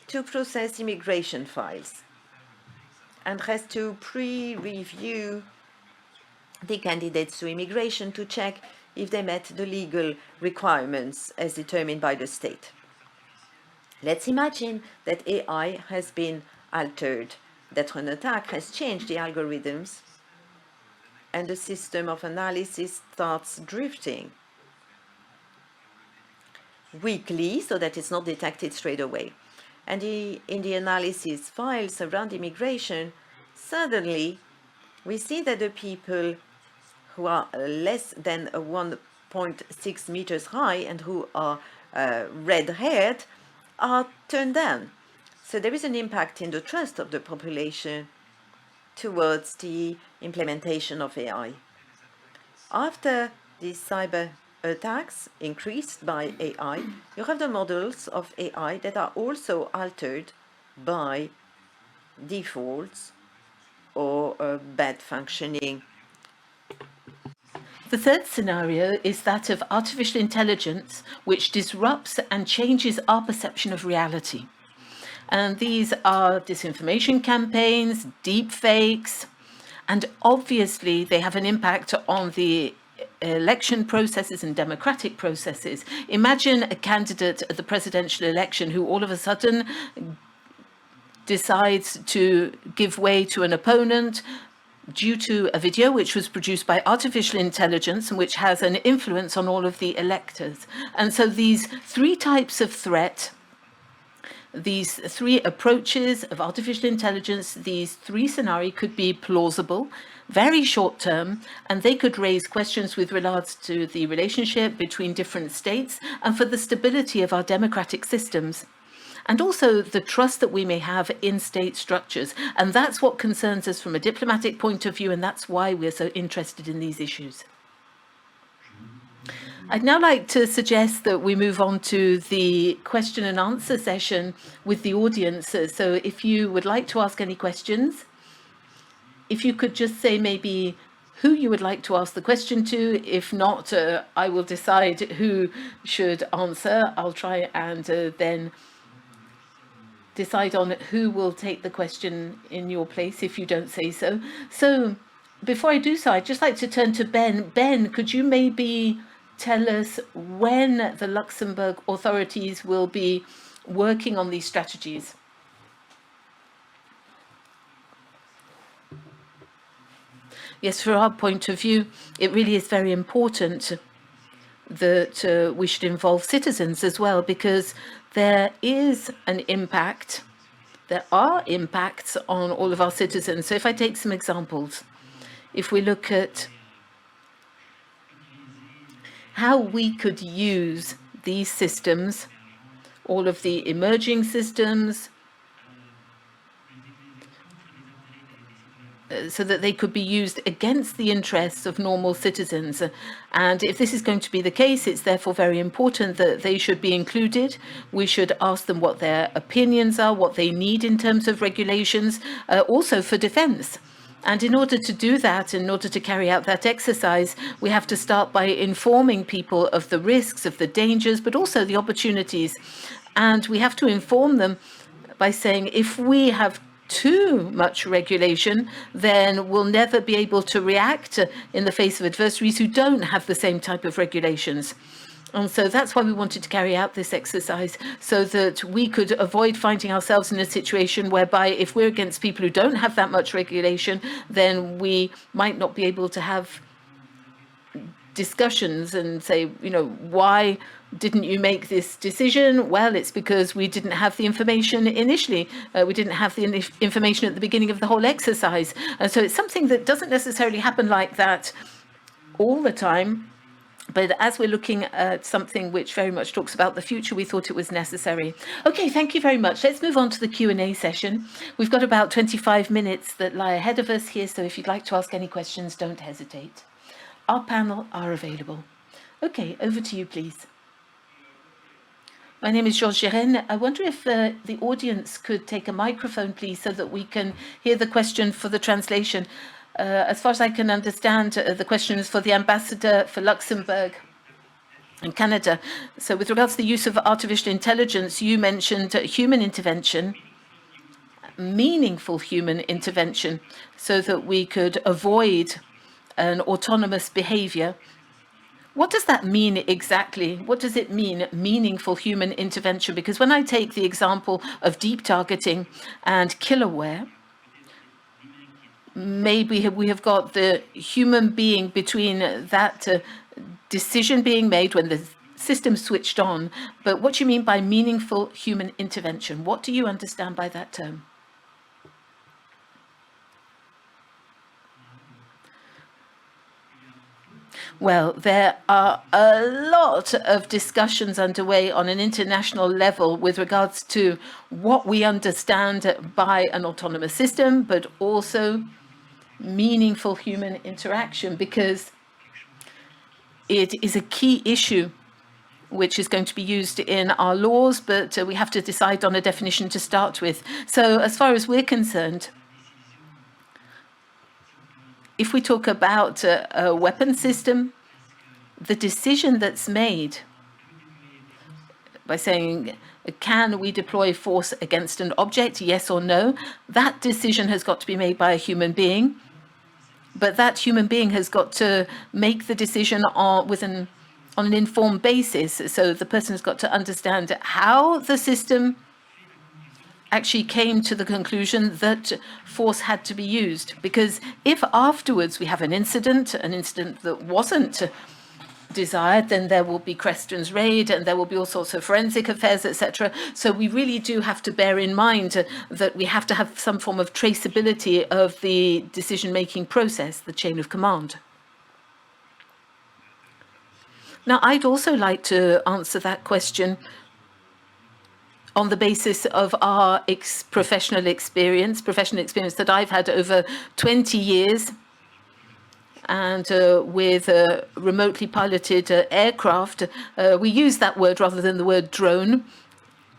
to process immigration files and has to pre-review the candidates to immigration to check if they met the legal requirements as determined by the state. Let's imagine that AI has been altered, that an attack has changed the algorithms and the system of analysis starts drifting weakly so that it's not detected straight away. And in the analysis files around immigration, suddenly we see that the people who are less than 1.6 meters high and who are red-haired are turned down. So there is an impact in the trust of the population towards the implementation of AI. After these cyber attacks increased by AI, you have the models of AI that are also altered by defaults or bad functioning. The third scenario is that of artificial intelligence, which disrupts and changes our perception of reality. And these are disinformation campaigns, deep fakes, and obviously they have an impact on the election processes and democratic processes. Imagine a candidate at the presidential election who all of a sudden decides to give way to an opponent due to a video which was produced by artificial intelligence and which has an influence on all of the electors. And so these three types of threat, these three approaches of artificial intelligence, these three scenarios could be plausible, very short term, and they could raise questions with regards to the relationship between different states and for the stability of our democratic systems, and also the trust that we may have in state structures. And that's what concerns us from a diplomatic point of view, and that's why we're so interested in these issues. I'd now like to suggest that we move on to the question and answer session with the audience. So if you would like to ask any questions, if you could just say maybe who you would like to ask the question to. If not, I will decide who should answer. I'll try and then decide on who will take the question in your place if you don't say so. So before I do so, I'd just like to turn to Ben. Ben, could you maybe tell us when the Luxembourg authorities will be working on these strategies? Yes, from our point of view, it really is very important that we should involve citizens as well, because there is an impact, there are impacts on all of our citizens. So if I take some examples, if we look at how we could use these systems all of the emerging systems, so that they could be used against the interests of normal citizens. And if this is going to be the case, it's therefore very important that they should be included. We should ask them what their opinions are, what they need in terms of regulations, also for defense. And in order to do that, in order to carry out that exercise, we have to start by informing people of the risks, of the dangers, but also the opportunities. And we have to inform them by saying, if we have too much regulation, then we'll never be able to react in the face of adversaries who don't have the same type of regulations. And so that's why we wanted to carry out this exercise, so that we could avoid finding ourselves in a situation whereby if we're against people who don't have that much regulation, then we might not be able to have discussions and say, why didn't you make this decision? Well, it's because we didn't have the information initially. We didn't have the information at the beginning of the whole exercise. And so it's something that doesn't necessarily happen like that all the time. But as we're looking at something which very much talks about the future, we thought it was necessary. Okay, thank you very much. Let's move on to the Q&A session. We've got about 25 minutes that lie ahead of us here, so if you'd like to ask any questions, don't hesitate. Our panel are available. Okay, over to you, please. My name is Georges Géren. I wonder if the audience could take a microphone, please, so that we can hear the question for the translation. As far as I can understand, the question is for the ambassador for Luxembourg in Canada. So with regards to the use of artificial intelligence, you mentioned human intervention, meaningful human intervention, so that we could avoid an autonomous behavior. What does that mean exactly? What does it mean, meaningful human intervention? Because when I take the example of deep targeting and killerware, maybe we have got the human being between that decision being made when the system switched on. But what do you mean by meaningful human intervention? What do you understand by that term? Well, there are a lot of discussions underway on an international level with regards to what we understand by an autonomous system, but also meaningful human interaction, because it is a key issue which is going to be used in our laws, but we have to decide on a definition to start with. So as far as we're concerned, if we talk about a weapon system, the decision that's made by saying, can we deploy force against an object, yes or no, that decision has got to be made by a human being. But that human being has got to make the decision on an informed basis. So the person has got to understand how the system actually came to the conclusion that force had to be used. Because if afterwards we have an incident that wasn't desired, then there will be questions raised and there will be all sorts of forensic affairs, etc. So we really do have to bear in mind that we have to have some form of traceability of the decision-making process, the chain of command. Now, I'd also like to answer that question on the basis of our professional experience that I've had over 20 years, and with remotely piloted aircraft. We use that word rather than the word drone.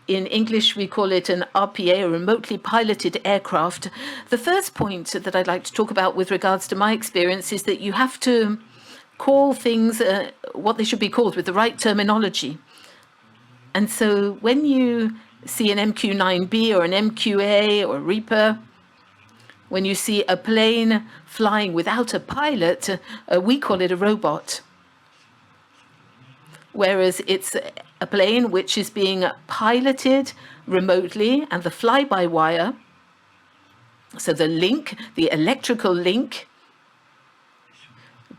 In English, we call it an RPA, a remotely piloted aircraft. The first point that I'd like to talk about with regards to my experience is that you have to call things what they should be called with the right terminology. And so when you see an MQ-9B or an MQA or a Reaper, when you see a plane flying without a pilot, we call it a robot. Whereas it's a plane which is being piloted remotely, and the fly-by-wire, so the link, the electrical link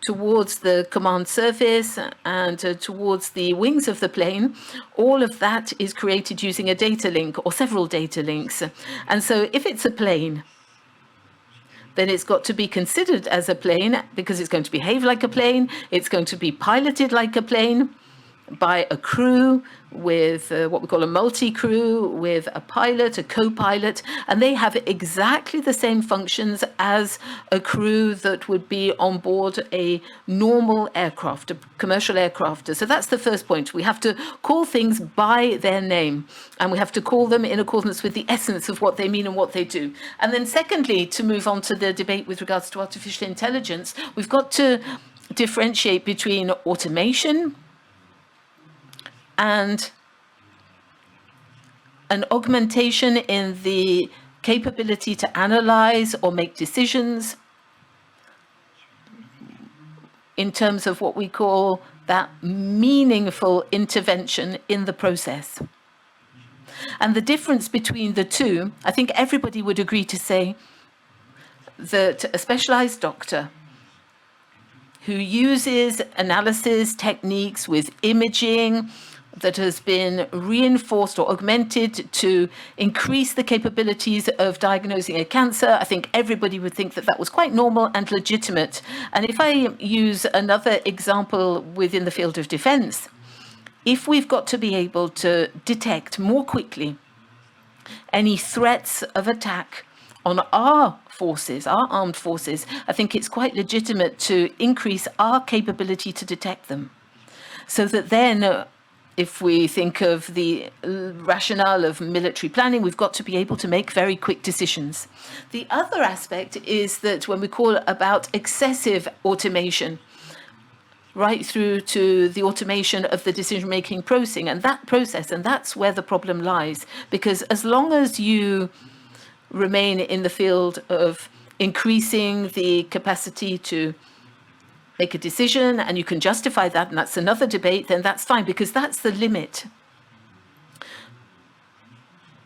towards the command surface and towards the wings of the plane, all of that is created using a data link or several data links. And so if it's a plane, then it's got to be considered as a plane because it's going to behave like a plane, it's going to be piloted like a plane, by a crew with what we call a multi-crew, with a pilot, a co-pilot, and they have exactly the same functions as a crew that would be on board a normal aircraft, a commercial aircraft. So that's the first point. We have to call things by their name, and we have to call them in accordance with the essence of what they mean and what they do. And then secondly, to move on to the debate with regards to artificial intelligence, we've got to differentiate between automation and an augmentation in the capability to analyze or make decisions in terms of what we call that meaningful intervention in the process. And the difference between the two, I think everybody would agree to say that a specialized doctor who uses analysis techniques with imaging that has been reinforced or augmented to increase the capabilities of diagnosing a cancer, I think everybody would think that that was quite normal and legitimate. And if I use another example within the field of defense, if we've got to be able to detect more quickly any threats of attack on our forces, our armed forces, I think it's quite legitimate to increase our capability to detect them. So that then, if we think of the rationale of military planning, we've got to be able to make very quick decisions. The other aspect is that when we call about excessive automation, right through to the automation of the decision-making process, and that's where the problem lies. Because as long as you remain in the field of increasing the capacity to make a decision, and you can justify that, and that's another debate, then that's fine, because that's the limit.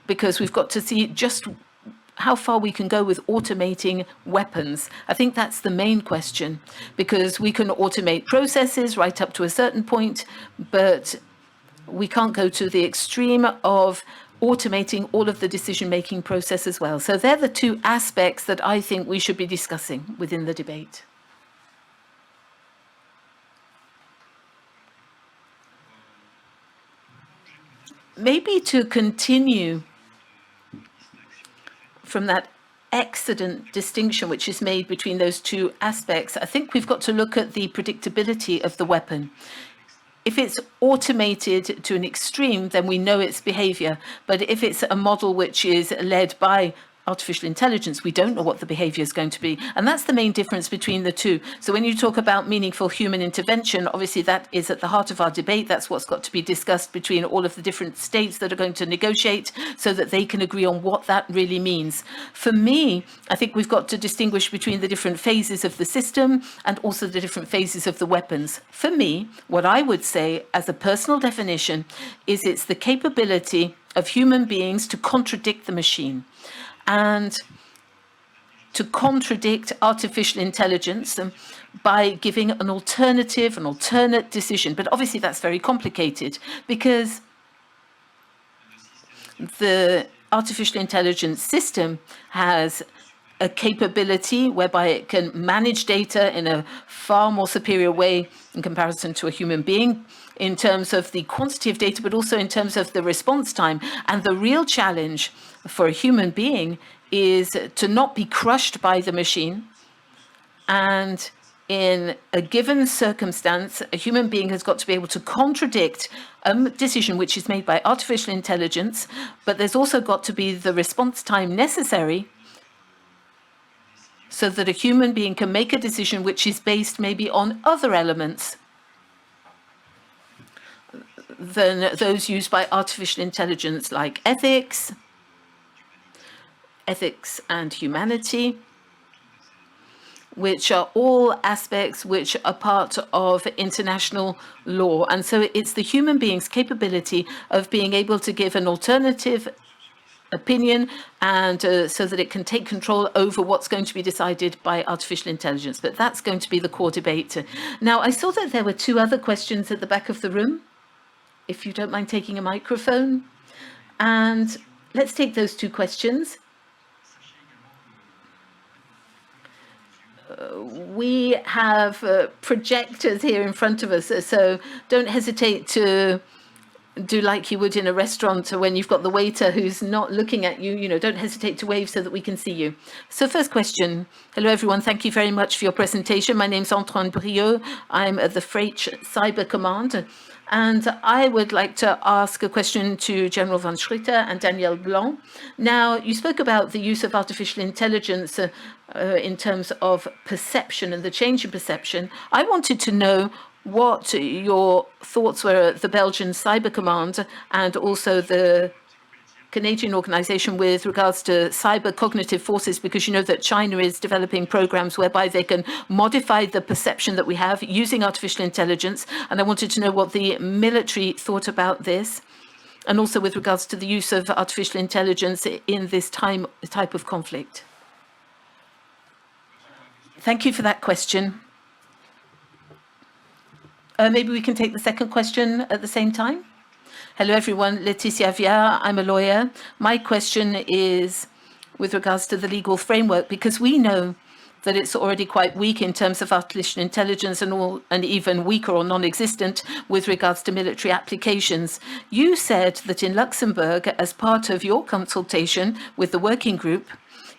Because we've got to see just how far we can go with automating weapons. I think that's the main question, because we can automate processes right up to a certain point, but we can't go to the extreme of automating all of the decision-making process as well. So they're the two aspects that I think we should be discussing within the debate. Maybe to continue from that excellent distinction which is made between those two aspects, I think we've got to look at the predictability of the weapon. If it's automated to an extreme, then we know its behavior. But if it's a model which is led by artificial intelligence, we don't know what the behavior is going to be. And that's the main difference between the two. So when you talk about meaningful human intervention, obviously that is at the heart of our debate. That's what's got to be discussed between all of the different states that are going to negotiate so that they can agree on what that really means. For me, I think we've got to distinguish between the different phases of the system and also the different phases of the weapons. For me, what I would say as a personal definition is it's the capability of human beings to contradict the machine and to contradict artificial intelligence by giving an alternate decision. But obviously that's very complicated because the artificial intelligence system has a capability whereby it can manage data in a far more superior way in comparison to a human being in terms of the quantity of data, but also in terms of the response time. And the real challenge for a human being is to not be crushed by the machine. And in a given circumstance, a human being has got to be able to contradict a decision which is made by artificial intelligence, but there's also got to be the response time necessary so that a human being can make a decision which is based maybe on other elements than those used by artificial intelligence, like ethics and humanity, which are all aspects which are part of international law. And so it's the human being's capability of being able to give an alternative opinion and so that it can take control over what's going to be decided by artificial intelligence. But that's going to be the core debate. Now, I saw that there were two other questions at the back of the room, if you don't mind taking a microphone. And let's take those two questions. we have projectors here in front of us, so don't hesitate to do like you would in a restaurant when you've got the waiter who's not looking at you. Don't hesitate to wave so that we can see you. So first question. Hello, everyone. Thank you very much for your presentation. My name's Antoine Briot. I'm at the French Cyber Command. And I would like to ask a question to General von Schritter and Daniel Blanc. Now, you spoke about the use of artificial intelligence in terms of perception and the change in perception. I wanted to know what your thoughts were at the Belgian Cyber Command and also the Canadian organization with regards to cyber cognitive forces, because you know that China is developing programs whereby they can modify the perception that we have using artificial intelligence. And I wanted to know what the military thought about this, and also with regards to the use of artificial intelligence in this type of conflict. Thank you for that question. Maybe we can take the second question at the same time. Hello, everyone. Laetitia Viard. I'm a lawyer. My question is with regards to the legal framework, because we know that it's already quite weak in terms of artificial intelligence and even weaker or non-existent with regards to military applications. You said that in Luxembourg, as part of your consultation with the working group,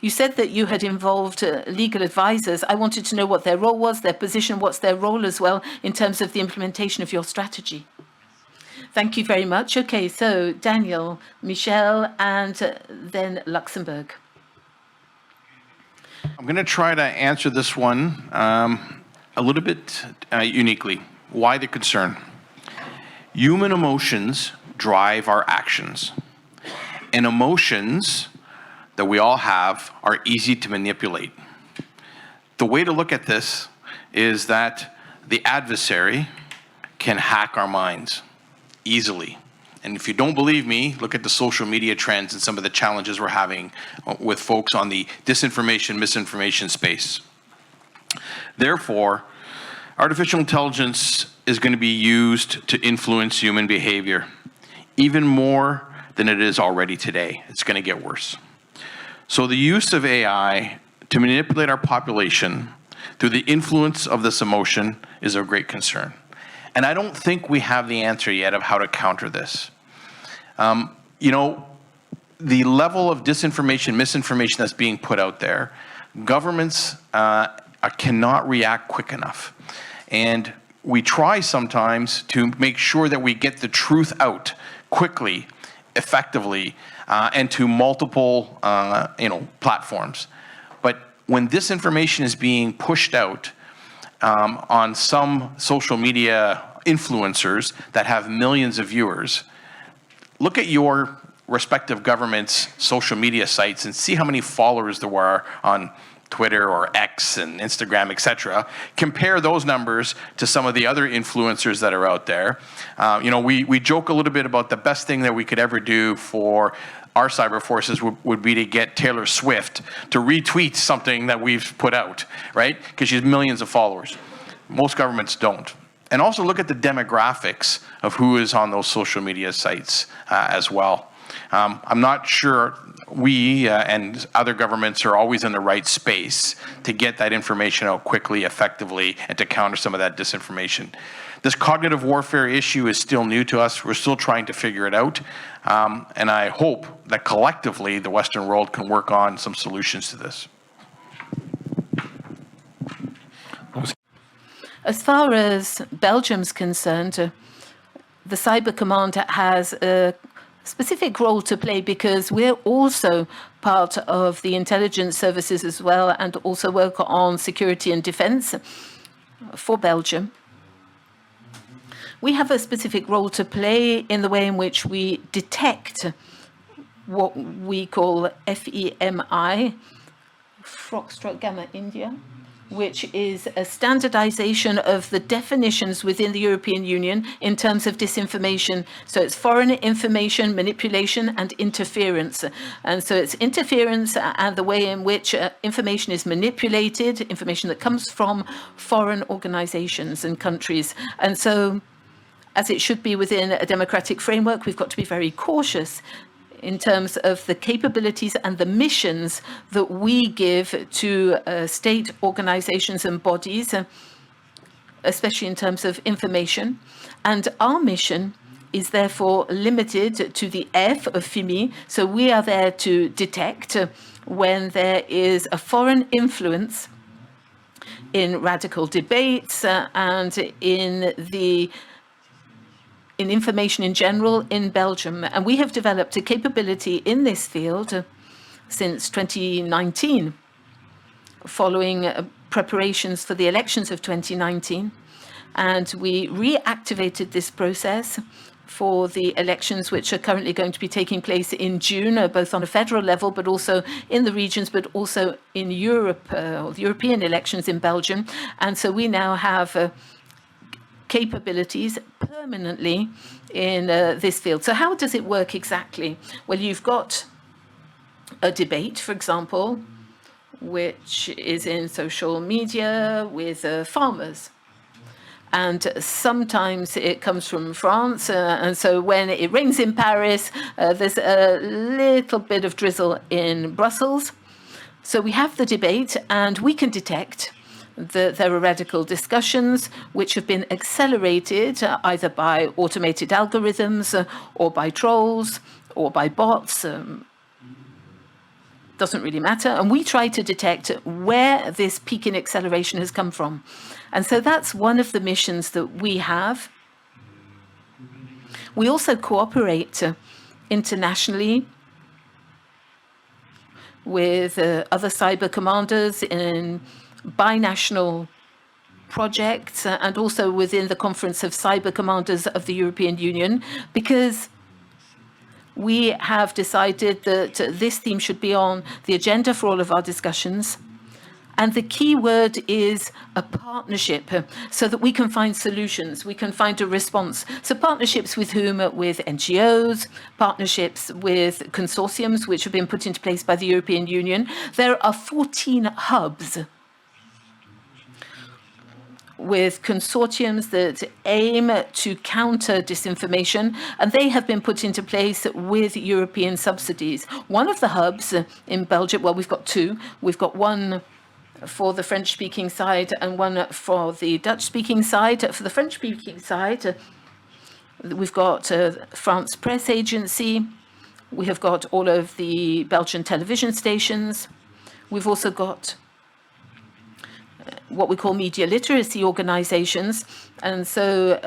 you said that you had involved legal advisors. I wanted to know what their role was, their position, what's their role as well in terms of the implementation of your strategy. Thank you very much. Okay, so Daniel, Michel, and then Luxembourg. I'm going to try to answer this one a little bit uniquely. Why the concern? Human emotions drive our actions. And emotions that we all have are easy to manipulate. The way to look at this is that the adversary can hack our minds easily. And if you don't believe me, look at the social media trends and some of the challenges we're having with folks on the disinformation, misinformation space. Therefore, artificial intelligence is going to be used to influence human behavior, even more than it is already today. It's going to get worse. So the use of AI to manipulate our population through the influence of this emotion is of great concern. And I don't think we have the answer yet of how to counter this. The level of disinformation, misinformation that's being put out there, governments cannot react quick enough. And we try sometimes to make sure that we get the truth out quickly, effectively, and to multiple platforms. But when this information is being pushed out on some social media influencers that have millions of viewers, look at your respective government's social media sites and see how many followers there are on Twitter or X and Instagram, etc. Compare those numbers to some of the other influencers that are out there. We joke a little bit about the best thing that we could ever do for our cyber forces would be to get Taylor Swift to retweet something that we've put out, right? Because she has millions of followers. Most governments don't. And also look at the demographics of who is on those social media sites as well. I'm not sure we and other governments are always in the right space to get that information out quickly, effectively, and to counter some of that disinformation. This cognitive warfare issue is still new to us. We're still trying to figure it out. And I hope that collectively the Western world can work on some solutions to this. As far as Belgium's concerned, the Cyber Command has a specific role to play because we're also part of the intelligence services as well, and also work on security and defense for Belgium. We have a specific role to play in the way in which we detect what we call FEMI, Foxtrot Gamma India, which is a standardization of the definitions within the European Union in terms of disinformation. So it's foreign information manipulation and interference. And so it's interference and the way in which information is manipulated, information that comes from foreign organizations and countries. And so, as it should be within a democratic framework, we've got to be very cautious in terms of the capabilities and the missions that we give to state organizations and bodies, especially in terms of information. And our mission is therefore limited to the F of FIMI. So we are there to detect when there is a foreign influence in radical debates and in information in general in Belgium. And we have developed a capability in this field since 2019, following preparations for the elections of 2019. And we reactivated this process for the elections which are currently going to be taking place in June, both on a federal level, but also in the regions, but also in Europe, the European elections in Belgium. And so we now have capabilities permanently in this field. So how does it work exactly? Well, you've got a debate, for example, which is in social media with farmers. And sometimes it comes from France. And so when it rains in Paris, there's a little bit of drizzle in Brussels. So we have the debate, and we can detect that there are radical discussions which have been accelerated either by automated algorithms or by trolls or by bots. Doesn't really matter. And we try to detect where this peak in acceleration has come from. And so that's one of the missions that we have. We also cooperate internationally with other cyber commanders in binational projects and also within the Conference of Cyber Commanders of the European Union, because we have decided that this theme should be on the agenda for all of our discussions. And the key word is a partnership, so that we can find solutions, we can find a response. So partnerships with whom? With NGOs, partnerships with consortiums which have been put into place by the European Union. There are 14 hubs with consortiums that aim to counter disinformation, and they have been put into place with European subsidies. One of the hubs in Belgium, well, we've got two. We've got one for the French-speaking side and one for the Dutch-speaking side. For the French-speaking side, we've got France Press Agency. We have got all of the Belgian television stations. We've also got what we call media literacy organizations. And so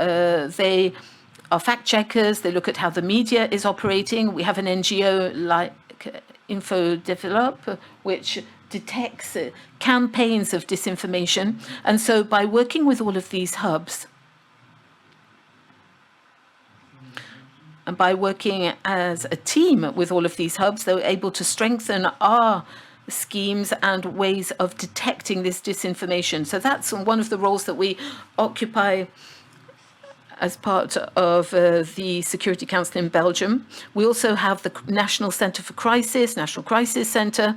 they are fact checkers. They look at how the media is operating. We have an NGO like Info Develop, which detects campaigns of disinformation. And so by working with all of these hubs, and by working as a team with all of these hubs, they were able to strengthen our schemes and ways of detecting this disinformation. So that's one of the roles that we occupy as part of the Security Council in Belgium. We also have the National Centre for Crisis, National Crisis Centre,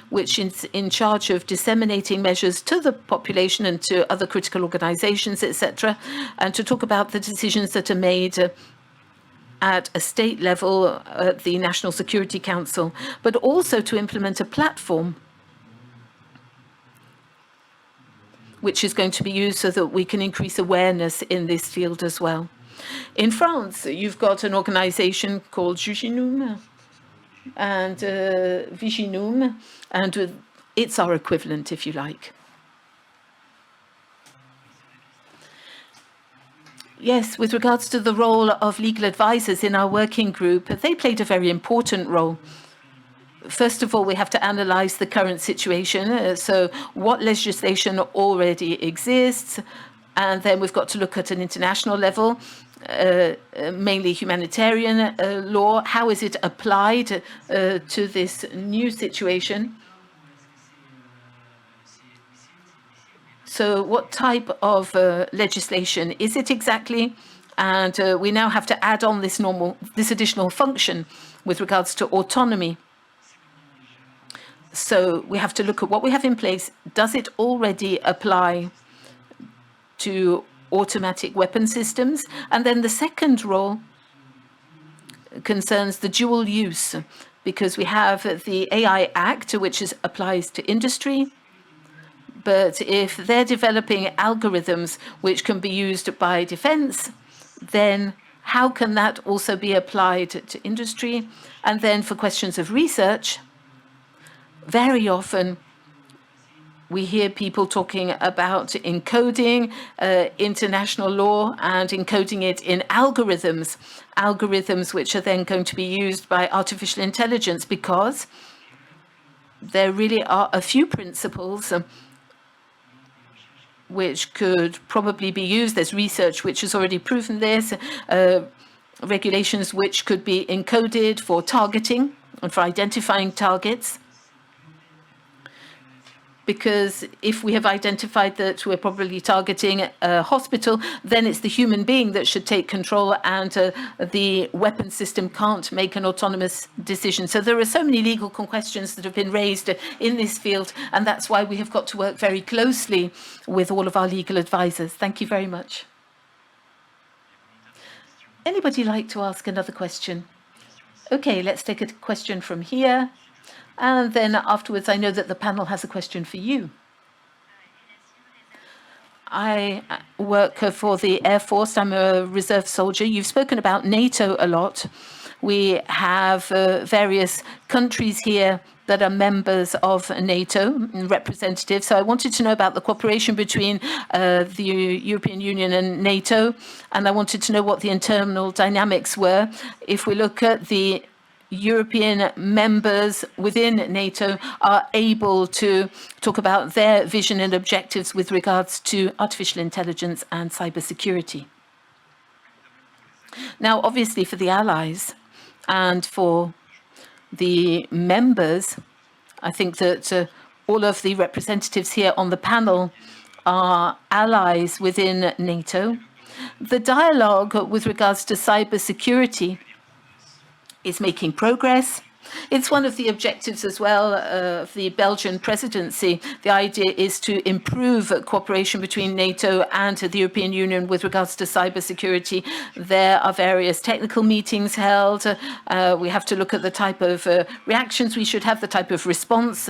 which is in charge of disseminating measures to the population and to other critical organizations, etc., and to talk about the decisions that are made at a state level at the National Security Council, but also to implement a platform which is going to be used so that we can increase awareness in this field as well. In France, you've got an organization called Juginum and Viginum, and it's our equivalent, if you like. Yes, with regards to the role of legal advisors in our working group, they played a very important role. First of all, we have to analyze the current situation. So what legislation already exists? And then we've got to look at an international level, mainly humanitarian law. How is it applied to this new situation? So what type of legislation is it exactly? And we now have to add on this additional function with regards to autonomy. So we have to look at what we have in place. Does it already apply to automatic weapon systems? And then the second role concerns the dual use, because we have the AI Act, which applies to industry. But if they're developing algorithms which can be used by defense, then how can that also be applied to industry? And then for questions of research, very often we hear people talking about encoding international law and encoding it in algorithms which are then going to be used by artificial intelligence, because there really are a few principles which could probably be used. There's research which has already proven this, regulations which could be encoded for targeting and for identifying targets. Because if we have identified that we're probably targeting a hospital, then it's the human being that should take control, and the weapon system can't make an autonomous decision. So there are so many legal questions that have been raised in this field, and that's why we have got to work very closely with all of our legal advisors. Thank you very much. Anybody like to ask another question? Okay, let's take a question from here. And then afterwards, I know that the panel has a question for you. I work for the Air Force. I'm a reserve soldier. You've spoken about NATO a lot. We have various countries here that are members of NATO, representatives. So I wanted to know about the cooperation between the European Union and NATO, and I wanted to know what the internal dynamics were. If we look at the European members within NATO are able to talk about their vision and objectives with regards to artificial intelligence and cybersecurity. Now, obviously, for the allies and for the members, I think that all of the representatives here on the panel are allies within NATO. The dialogue with regards to cybersecurity is making progress. It's one of the objectives as well of the Belgian presidency. The idea is to improve cooperation between NATO and the European Union with regards to cybersecurity. There are various technical meetings held. We have to look at the type of reactions we should have, the type of response.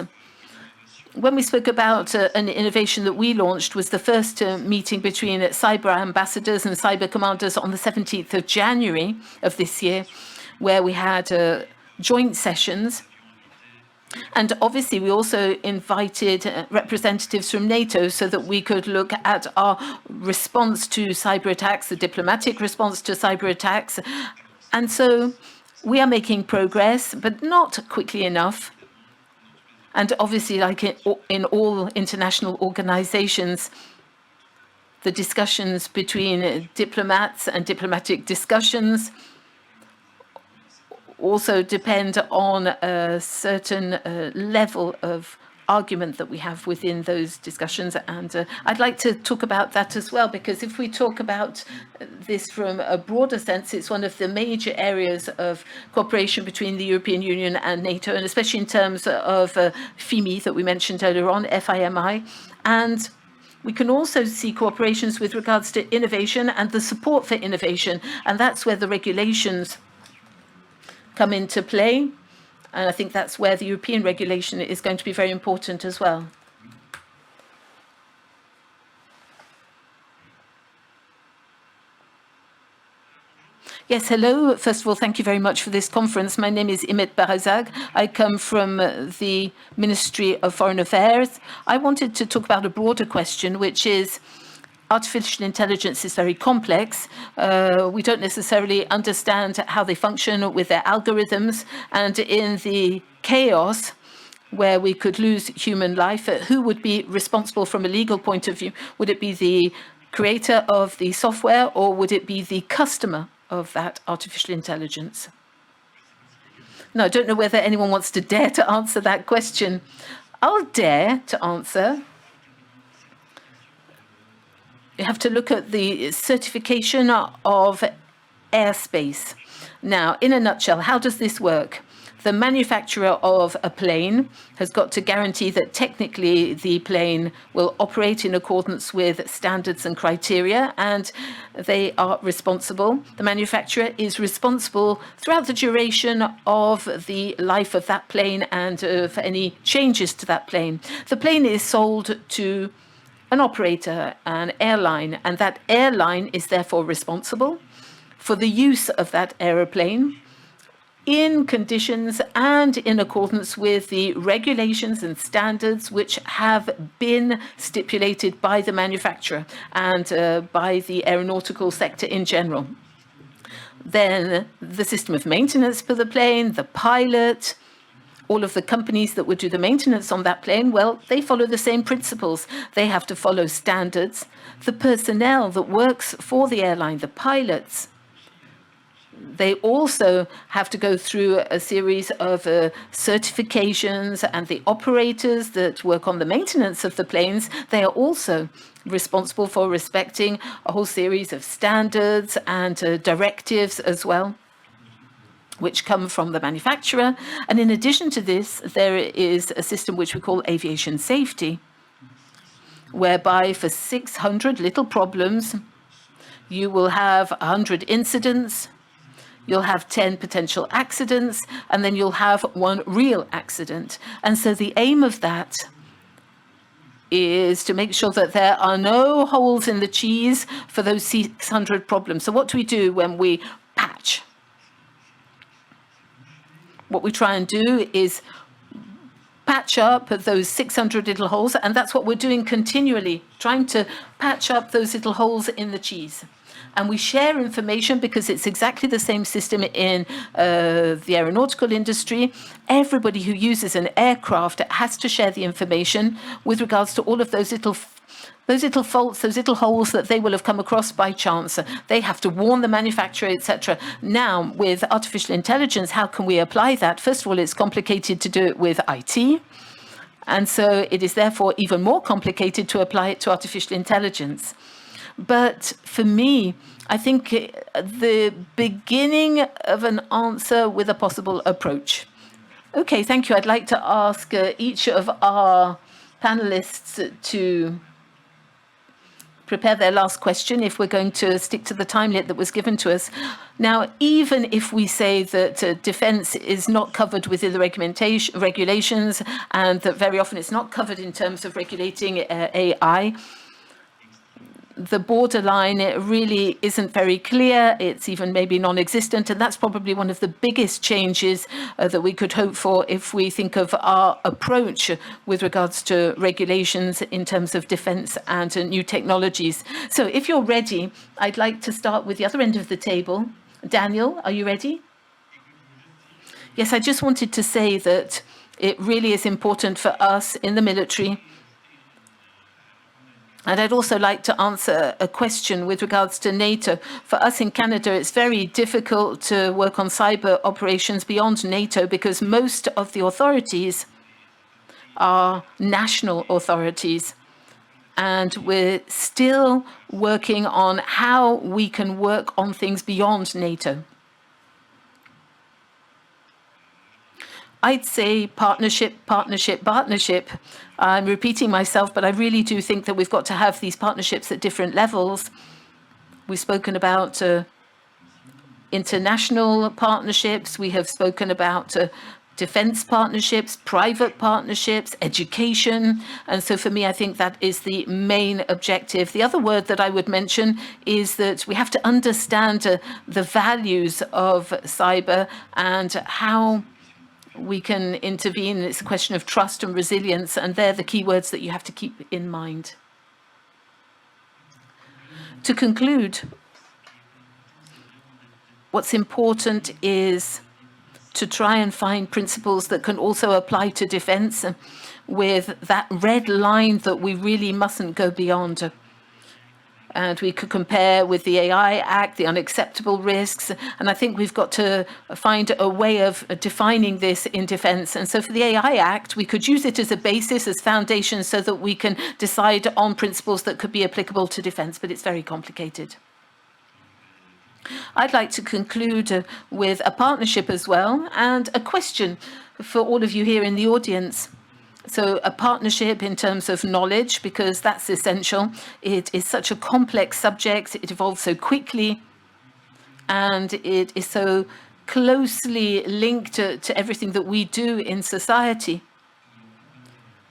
When we spoke about an innovation that we launched was the first meeting between cyber ambassadors and cyber commanders on the 17th of January of this year, where we had joint sessions. And obviously, we also invited representatives from NATO so that we could look at our response to cyber attacks, the diplomatic response to cyber attacks. And so we are making progress, but not quickly enough. And obviously, like in all international organizations, the discussions between diplomats and diplomatic discussions also depend on a certain level of argument that we have within those discussions. And I'd like to talk about that as well, because if we talk about this from a broader sense, it's one of the major areas of cooperation between the European Union and NATO, and especially in terms of FIMI that we mentioned earlier on, FIMI. And we can also see cooperations with regards to innovation and the support for innovation. And that's where the regulations come into play, and I think that's where the European regulation is going to be very important as well. Yes, hello. First of all, thank you very much for this conference. My name is Imet Barazag. I come from the Ministry of Foreign Affairs. I wanted to talk about a broader question, which is artificial intelligence is very complex. We don't necessarily understand how they function with their algorithms. And in the chaos where we could lose human life, who would be responsible from a legal point of view? Would it be the creator of the software, or would it be the customer of that artificial intelligence? Now, I don't know whether anyone wants to dare to answer that question. I'll dare to answer. You have to look at the certification of airspace. Now, in a nutshell, how does this work? The manufacturer of a plane has got to guarantee that technically the plane will operate in accordance with standards and criteria, and they are responsible. The manufacturer is responsible throughout the duration of the life of that plane and for any changes to that plane. The plane is sold to an operator, an airline, and that airline is therefore responsible for the use of that aeroplane in conditions and in accordance with the regulations and standards which have been stipulated by the manufacturer and by the aeronautical sector in general. Then the system of maintenance for the plane, the pilot, all of the companies that would do the maintenance on that plane, well, they follow the same principles. They have to follow standards. The personnel that works for the airline, the pilots, they also have to go through a series of certifications, and the operators that work on the maintenance of the planes, they are also responsible for respecting a whole series of standards and directives as well, which come from the manufacturer. And in addition to this, there is a system which we call aviation safety, whereby for 600 little problems, you will have 100 incidents, you'll have 10 potential accidents, and then you'll have one real accident. And so the aim of that is to make sure that there are no holes in the cheese for those 600 problems. So what do we do when we patch? What we try and do is patch up those 600 little holes, and that's what we're doing continually, trying to patch up those little holes in the cheese. And we share information because it's exactly the same system in the aeronautical industry. Everybody who uses an aircraft has to share the information with regards to all of those little faults, those little holes that they will have come across by chance. They have to warn the manufacturer, etc. Now, with artificial intelligence, how can we apply that? First of all, it's complicated to do it with IT. And so it is therefore even more complicated to apply it to artificial intelligence. But for me, I think the beginning of an answer with a possible approach. Okay, thank you. I'd like to ask each of our panelists to prepare their last question if we're going to stick to the time limit that was given to us. Now, even if we say that defense is not covered within the regulations and that very often it's not covered in terms of regulating AI, the borderline really isn't very clear. It's even maybe non-existent, and that's probably one of the biggest changes that we could hope for if we think of our approach with regards to regulations in terms of defense and new technologies. So if you're ready, I'd like to start with the other end of the table. Daniel, are you ready? Yes, I just wanted to say that it really is important for us in the military. And I'd also like to answer a question with regards to NATO. For us in Canada, it's very difficult to work on cyber operations beyond NATO because most of the authorities are national authorities. And we're still working on how we can work on things beyond NATO. I'd say partnership. I'm repeating myself, but I really do think that we've got to have these partnerships at different levels. We've spoken about international partnerships. We have spoken about defense partnerships, private partnerships, education. And so for me, I think that is the main objective. The other word that I would mention is that we have to understand the values of cyber and how we can intervene. It's a question of trust and resilience, and they're the key words that you have to keep in mind. To conclude, what's important is to try and find principles that can also apply to defense with that red line that we really mustn't go beyond. And we could compare with the AI Act, the unacceptable risks. And I think we've got to find a way of defining this in defense. And so for the AI Act, we could use it as a basis, as foundation, so that we can decide on principles that could be applicable to defense. But it's very complicated. I'd like to conclude with a partnership as well and a question for all of you here in the audience. So a partnership in terms of knowledge, because that's essential. It is such a complex subject. It evolves so quickly, and it is so closely linked to everything that we do in society.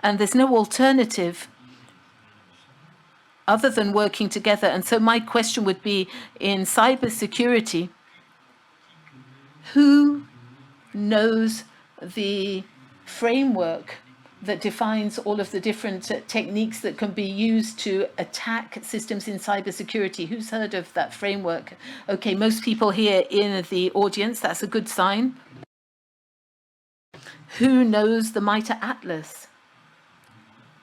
And there's no alternative other than working together. And so my question would be, in cybersecurity, who knows the framework that defines all of the different techniques that can be used to attack systems in cybersecurity? Who's heard of that framework? Okay, most people here in the audience, that's a good sign. Who knows the MITRE Atlas?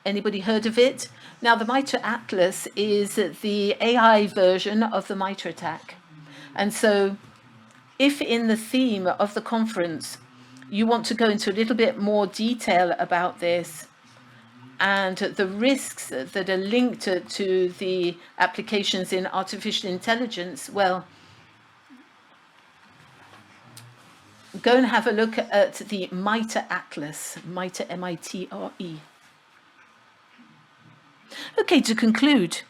Anybody heard of it? Now, the MITRE Atlas is the AI version of the MITRE attack. And so if in the theme of the conference, you want to go into a little bit more detail about this and the risks that are linked to the applications in artificial intelligence, well, go and have a look at the MITRE Atlas, MITRE, M-I-T-R-E. Okay, to conclude,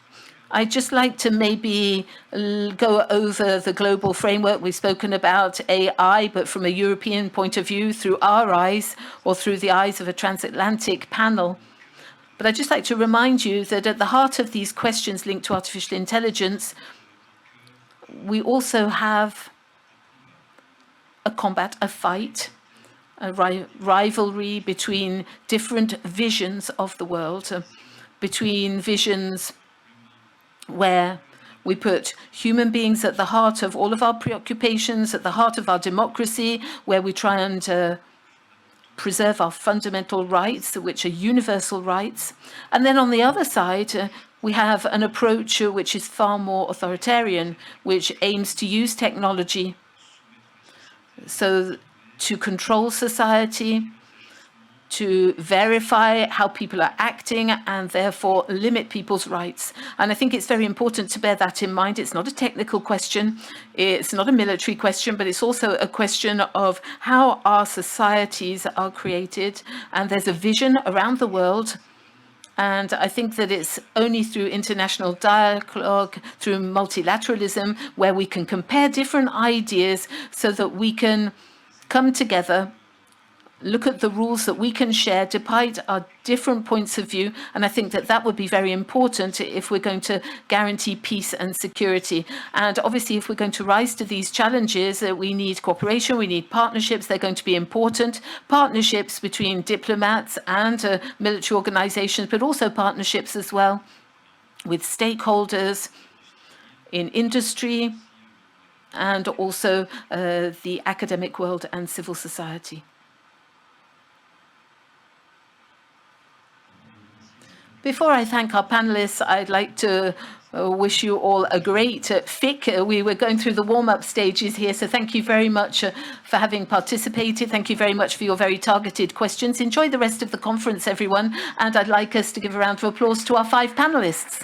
I'd just like to maybe go over the global framework. We've spoken about AI, but from a European point of view, through our eyes or through the eyes of a transatlantic panel. But I'd just like to remind you that at the heart of these questions linked to artificial intelligence, we also have a combat, a fight, a rivalry between different visions of the world, between visions where we put human beings at the heart of all of our preoccupations, at the heart of our democracy, where we try and preserve our fundamental rights, which are universal rights. And then on the other side, we have an approach which is far more authoritarian, which aims to use technology so to control society, to verify how people are acting and therefore limit people's rights. And I think it's very important to bear that in mind. It's not a technical question, it's not a military question, but it's also a question of how our societies are created. And there's a vision around the world. And I think that it's only through international dialogue, through multilateralism, where we can compare different ideas so that we can come together, look at the rules that we can share despite our different points of view. And I think that that would be very important if we're going to guarantee peace and security. And obviously, if we're going to rise to these challenges, we need cooperation, we need partnerships. They're going to be important. Partnerships between diplomats and military organizations, but also partnerships as well with stakeholders in industry and also the academic world and civil society. Before I thank our panelists, I'd like to wish you all a great FIC. We were going through the warm-up stages here, so thank you very much for having participated. Thank you very much for your very targeted questions. Enjoy the rest of the conference, everyone, and I'd like us to give a round of applause to our 5 panelists.